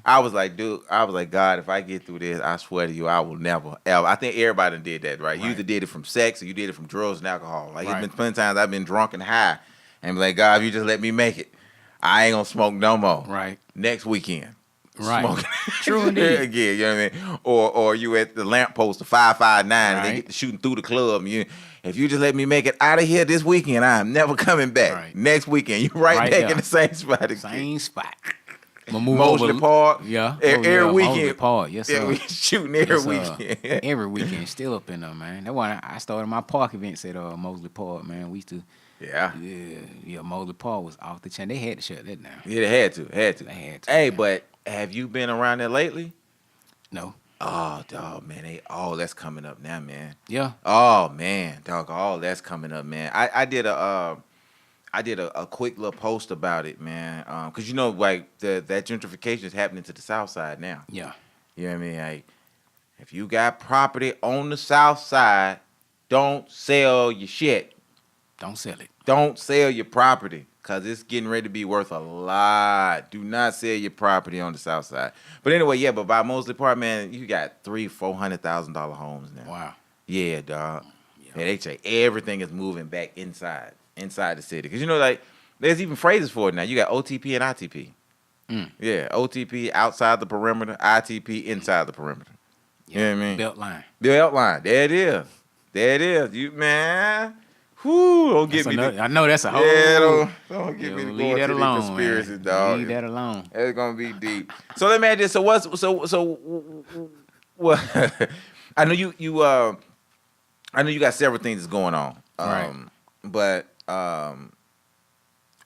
I was like, God, if I get through this, I swear to you, I will never, ever. I think everybody did that, right? You either did it from sex or you did it from drugs and alcohol. Like, it's been plenty of times I've been drunk and high and be like, God, if you just let me make it, I ain't gonna smoke no more. Right. Next weekend. Right. Smoking. True indeed. Again, you know what I mean? Or you at the lamppost of 559 and they Right. get to shooting through the club. If you just let me make it out of here this weekend, I'm never coming back. Right. Next weekend, you right back there. in the same spot again. Same spot. Mosley Park. Yeah. Every weekend. Mosley Park. Yes, sir. Yeah, we shooting every weekend. Every weekend. Still up in there, man. That's why I started my park events at Mosley Park, man. We used to. Yeah. Yeah, Mosley Park was off the chain. They had to shut that down. Yeah, they had to. They had to. Hey, but have you been around there lately? No. Oh, dog, man. That's coming up now, man. Yeah. Oh, man, dog. All that's coming up, man. I did a quick little post about it, man. Cause like that gentrification is happening to the South Side now. Yeah. You know what I mean? Like, if you got property on the South Side, don't sell your shit. Don't sell it. Don't sell your property, cause it's getting ready to be worth a lot. Do not sell your property on the South Side. But anyway, yeah. But by Mosley Park, man, you got $300,000-$400,000 homes now. Wow. Yeah, dog. Yeah. Yeah, they say everything is moving back inside the city. Because, like, there's even phrases for it now. You got OTP and ITP. Yeah, OTP outside the perimeter, ITP inside the perimeter. Yeah. You know what I mean? Belt line. Belt line. There it is. There it is. You, man. Whoo, don't get me. I know that's a whole. Yeah, don't get me to leave go that into alone, the conspiracy, man. dog. Leave that alone. It's gonna be deep. So let me ask this. Well, I know I know you got several things that's going on. Right. But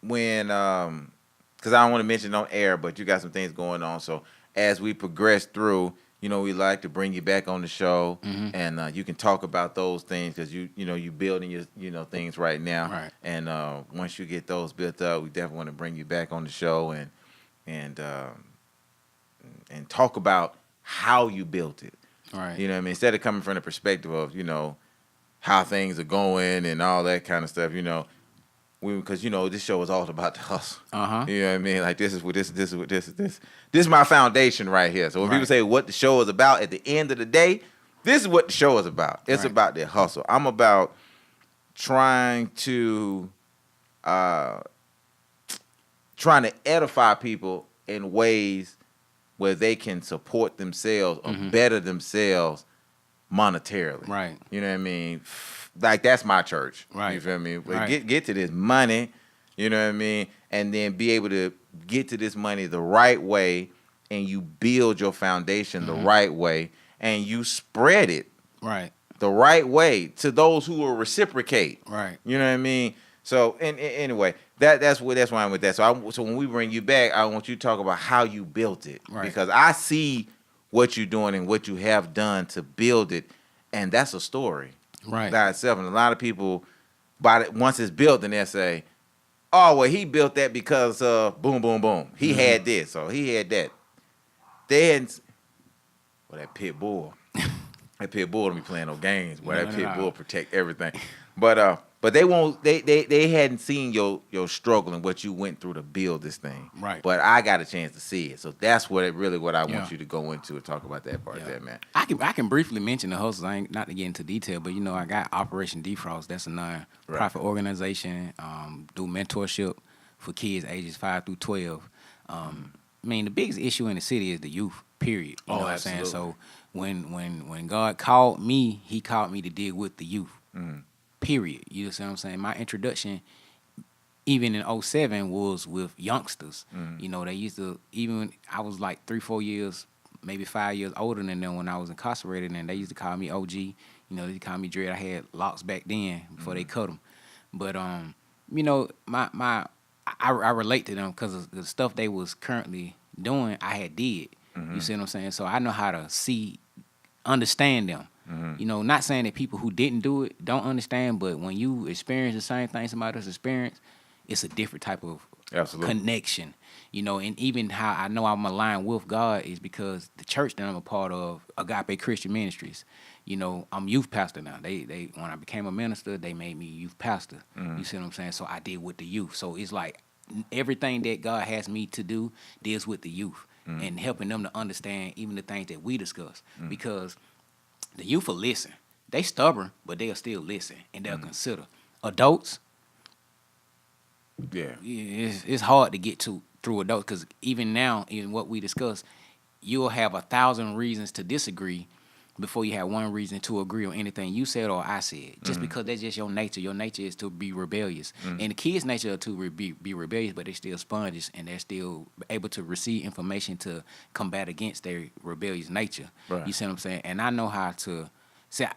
when because I don't want to mention on air, but you got some things going on. So as we progress through, we like to bring you back on the show, and you can talk about those things because you building your things right now. Right. And once you get those built up, we definitely want to bring you back on the show and talk about how you built it. Right. You know what I mean? Instead of coming from the perspective of how things are going and all that kind of stuff. Because this show is all about the hustle. You know what I mean? Like this is my foundation right here. So when people say what the show is about, at the end of the day, this is what the show is about. It's about the hustle. I'm about trying to edify people in ways where they can support themselves or better themselves monetarily. Right. You know what I mean? Like, that's my church. Right. You feel me? Right. Get to this money, you know what I mean? And then be able to get to this money the right way, and you build your foundation the right way, and you spread it the right way to those who will reciprocate. Right. You know what I mean? So, anyway, that's why I'm with that. So when we bring you back, I want you to talk about how you built it. Right. Because I see what you're doing and what you have done to build it, and that's a story. Right. By itself. And a lot of people, once it's built, then they'll say, oh, well, he built that because boom, boom, boom. He had this, or he had that. They hadn't, that pit bull. That pit bull don't be playing no games. Boy, that pit bull protect everything. But they won't. They hadn't seen your struggle and what you went through to build this thing. Right. But I got a chance to see it, so that's what I want you to go into and talk about that part of that, man. I can briefly mention the hustles. I ain't not to get into detail, but I got Operation Defrost. That's a non-profit organization. Do mentorship for kids ages 5 through 12. I mean, the biggest issue in the city is the youth. Period. You know what I'm saying? So when God called me, He called me to deal with the youth. Period. You know what I'm saying? My introduction, even in '07 was with youngsters. You know, they used to, even I was like 3-4 years, maybe 5 years older than them when I was incarcerated, and they used to call me OG. You know, they called me Dread. I had locks back then before they cut them. But you know, I relate to them because the stuff they was currently doing, I had did. You see what I'm saying? So I know how to understand them. You know, not saying that people who didn't do it don't understand, but when you experience the same thing somebody else experienced, it's a different type of connection. You know, and even how I know I'm aligned with God is because the church that I'm a part of, Agape Christian Ministries, you know, I'm youth pastor now. They when I became a minister, they made me youth pastor. You see what I'm saying? So I did with the youth. So it's like everything that God has me to do deals with the youth and helping them to understand even the things that we discuss. Because the youth will listen. They stubborn, but they'll still listen and they'll consider. Adults, it's hard to get through adults because even now, in what we discuss, you'll have 1,000 reasons to disagree before you have one reason to agree on anything you said or I said. Just because that's just your nature. Your nature is to be rebellious. And the kids' nature are to be rebellious, but they're still sponges and they're still able to receive information to combat against their rebellious nature. Right. You see what I'm saying? And I know how to say,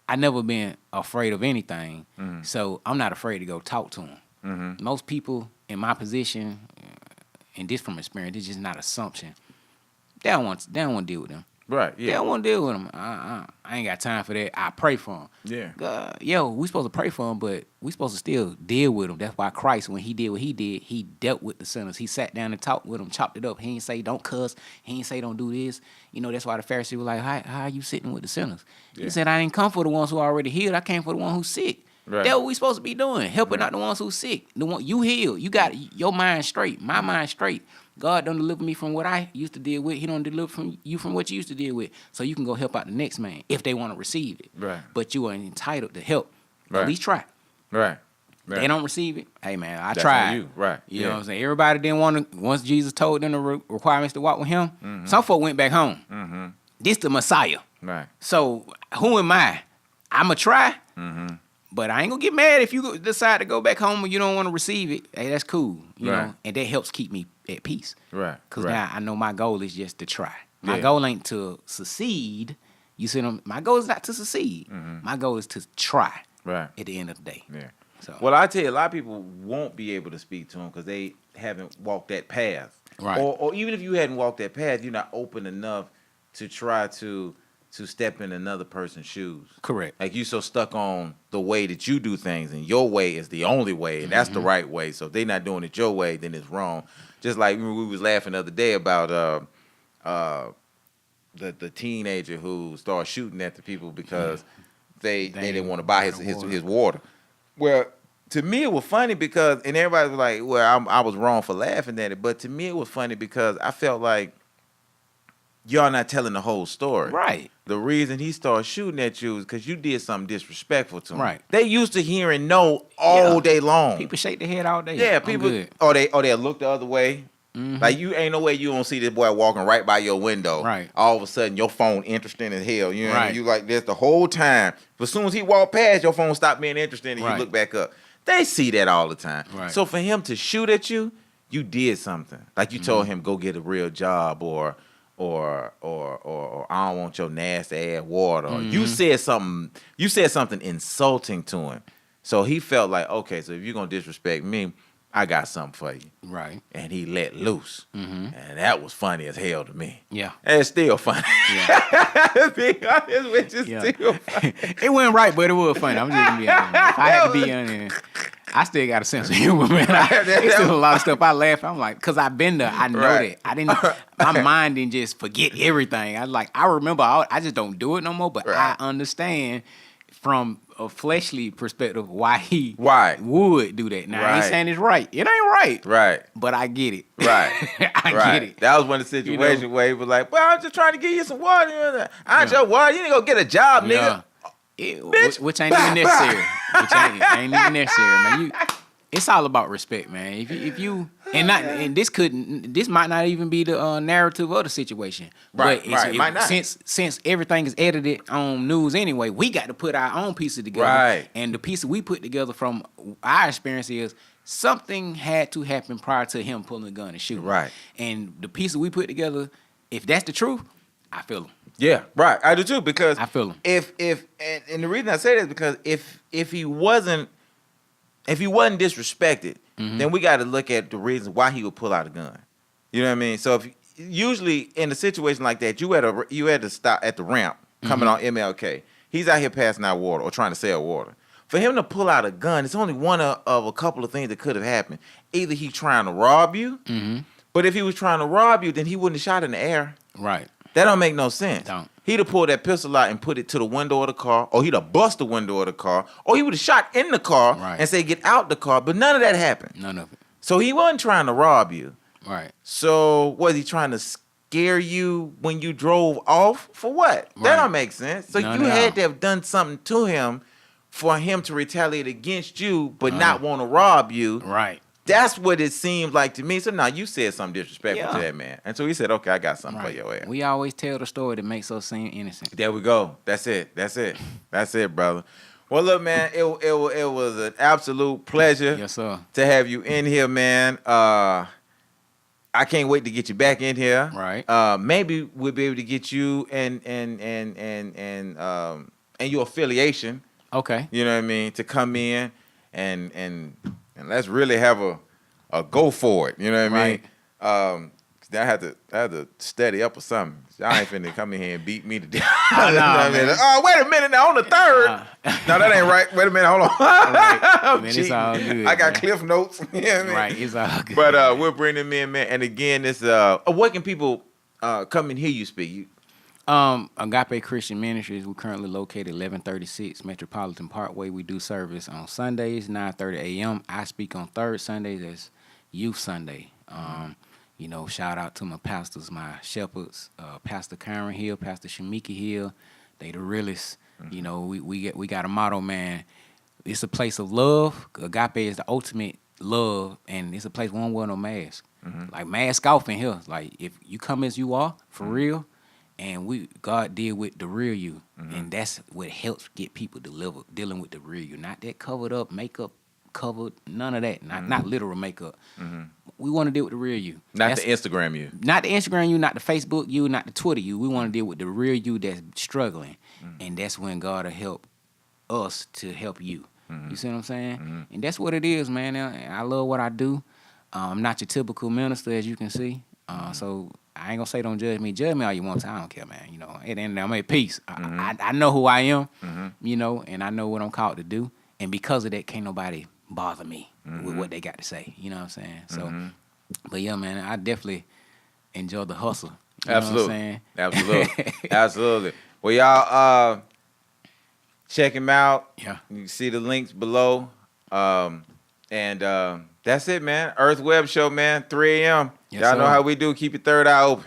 I never been afraid of anything, so I'm not afraid to go talk to them. Most people in my position, and this from experience, it's just not assumption. They don't want to deal with them. Right, yeah. They don't want to deal with them. I ain't got time for that. I pray for them. Yeah. We supposed to pray for them, but we supposed to still deal with them. That's why Christ, when he did what he did, he dealt with the sinners. He sat down and talked with them, chopped it up. He ain't say don't cuss. He ain't say don't do this. You know, that's why the Pharisees were like, how are you sitting with the sinners? Yeah. He said, I didn't come for the ones who are already healed. I came for the one who's sick. Right. That's what we supposed to be doing, helping out the ones who's sick. The one you heal, you got your mind straight, my mind straight. God don't deliver me from what I used to deal with. He don't deliver from what you used to deal with. So you can go help out the next man if they want to receive it. Right. But you are entitled to help. Right. At least try. Right. They don't receive it. Hey man, I tried. You. Right. You know what I'm saying? Everybody didn't want to. Once Jesus told them the requirements to walk with him, some folk went back home. This the Messiah. Right. So who am I? I'ma try. But I ain't gonna get mad if you decide to go back home and you don't want to receive it. Hey, that's cool, you know, and that helps keep me at peace. Right. Because now I know my goal is just to try. My goal ain't to succeed. You see, my goal is not to succeed. My goal is to try. Right. At the end of the day. Yeah. So. Well, I tell you, a lot of people won't be able to speak to them because they haven't walked that path. Right. Or even if you hadn't walked that path, you're not open enough to try to step in another person's shoes. Correct. Like you so stuck on the way that you do things, and your way is the only way, and that's the right way. So if they're not doing it your way, then it's wrong. Just like we was laughing the other day about the teenager who started shooting at the people because they didn't want to buy his water. Well, to me it was funny because, and everybody was like, well, I was wrong for laughing at it, but to me it was funny because I felt like y'all not telling the whole story. Right. The reason he started shooting at you is because you did something disrespectful to him. Right. They used to hearing no all day long. People shake their head all day. Yeah, people. Or they'll look the other way. Like you ain't no way you don't see this boy walking right by your window. Right. All of a sudden your phone interesting as hell. You know what I mean? You like this the whole time. But as soon as he walked past, your phone stopped being interesting and you look back up. They see that all the time. Right. So for him to shoot at you, you did something. Like you told him go get a real job or I don't want your nasty ass water. Or you said something insulting to him. So he felt like, okay, so if you're gonna disrespect me, I got something for you. Right. And he let loose. And that was funny as hell to me. Yeah. And it's still funny. Yeah. Being honest with you, still funny. It wasn't right, but it was funny. I'm just gonna be honest. If I had to be honest, I still got a sense of humor, man. There's still a lot of stuff I laugh. I'm like, because I've been there. I know that. I didn't. My mind didn't just forget everything. I remember. I just don't do it no more. But I understand from a fleshly perspective why he would do that. Now I ain't saying it's right. It ain't right. Right. But I get it. Right. I get it. That was one of the situations where he was like, "Well, I'm just trying to give you some water. I ain't your water. You need to go get a job, nigga." Which ain't even necessary. Ain't even necessary, man. It's all about respect, man. If you this might not even be the narrative of the situation. Right, but might not. Since everything is edited on news anyway, we got to put our own pieces together. Right. And the pieces we put together from our experience is something had to happen prior to him pulling the gun and shooting. Right. And the pieces we put together, if that's the truth, I feel him. Yeah, right. I do too, because I feel him. If and the reason I say that is because if he wasn't disrespected, then we got to look at the reasons why he would pull out a gun. You know what I mean? So if usually in a situation like that, you had to stop at the ramp coming on MLK. He's out here passing out water or trying to sell water. For him to pull out a gun, it's only one of a couple of things that could have happened. Either he's trying to rob you, but if he was trying to rob you, then he wouldn't have shot in the air. Right. That don't make no sense. Don't. He'd have pulled that pistol out and put it to the window of the car, or he'd have bust the window of the car, or he would have shot in the car and say, get out the car. But none of that happened. None of it. So he wasn't trying to rob you. Right. So was he trying to scare you when you drove off? For what? Right. That don't make sense. So None you at had all. to have done something to him for him to retaliate against you, but not want to rob you. Right. That's what it seemed like to me. So now you said something disrespectful to Yeah. that man. And so he said, okay, I got something for Right. your ass. We always tell the story that makes us seem innocent. There we go. That's it. That's it, brother. Well, look, man, it was an absolute pleasure Yes, sir. to have you in here, man. I can't wait to get you back in here. Right. Maybe we'll be able to get you and your affiliation. Okay. You know what I mean? To come in and let's really have a go for it. You know what I mean? Right. I had to steady up or something. Y'all ain't finna come in here and beat me to death. Oh, You know what I mean? man. Oh, wait a minute now, on the third. No, that ain't right. Wait a minute, hold on. I'm Man, it's cheating. all good, I got man. cliff notes. You know what I mean? Right. It's all good. But we'll bring them in, man. And again, this where can people come and hear you speak? Agape Christian Ministries, we're currently located 1136 Metropolitan Parkway. We do service on Sundays, 9:30 a.m. I speak on third Sundays as Youth Sunday. You know, shout out to my pastors, my shepherds, Pastor Karen Hill, Pastor Shamika Hill. They the realest. You know, we got a motto, man. It's a place of love. Agape is the ultimate love, and it's a place we don't wear no mask. Like mask off in here. Like if you come as you are, for real. And God deal with the real you, and that's what helps get people dealing with the real you, not that covered up makeup, covered, none of that, not literal makeup. We want to deal with the real you, Not the Instagram you. not the Instagram you, not the Facebook you, not the Twitter you. We want to deal with the real you that's struggling, and that's when God will help us to help you. You see what I'm saying? And that's what it is, man. I love what I do. I'm not your typical minister, as you can see. So I ain't gonna say don't judge me. Judge me all you want to. I don't care, man. You know, at the end of the day, I'm at peace. I know who I am, you know, and I know what I'm called to do. And because of that, can't nobody bother me with what they got to say. You know what I'm saying? So, but yeah, man, I definitely enjoy the hustle. You know what I'm saying? Absolutely. Well, y'all check him out. Yeah. You can see the links below. And that's it, man. Earth Web Show, man. 3 a.m. Yes, Y'all know sir. how we do. Keep your third eye open.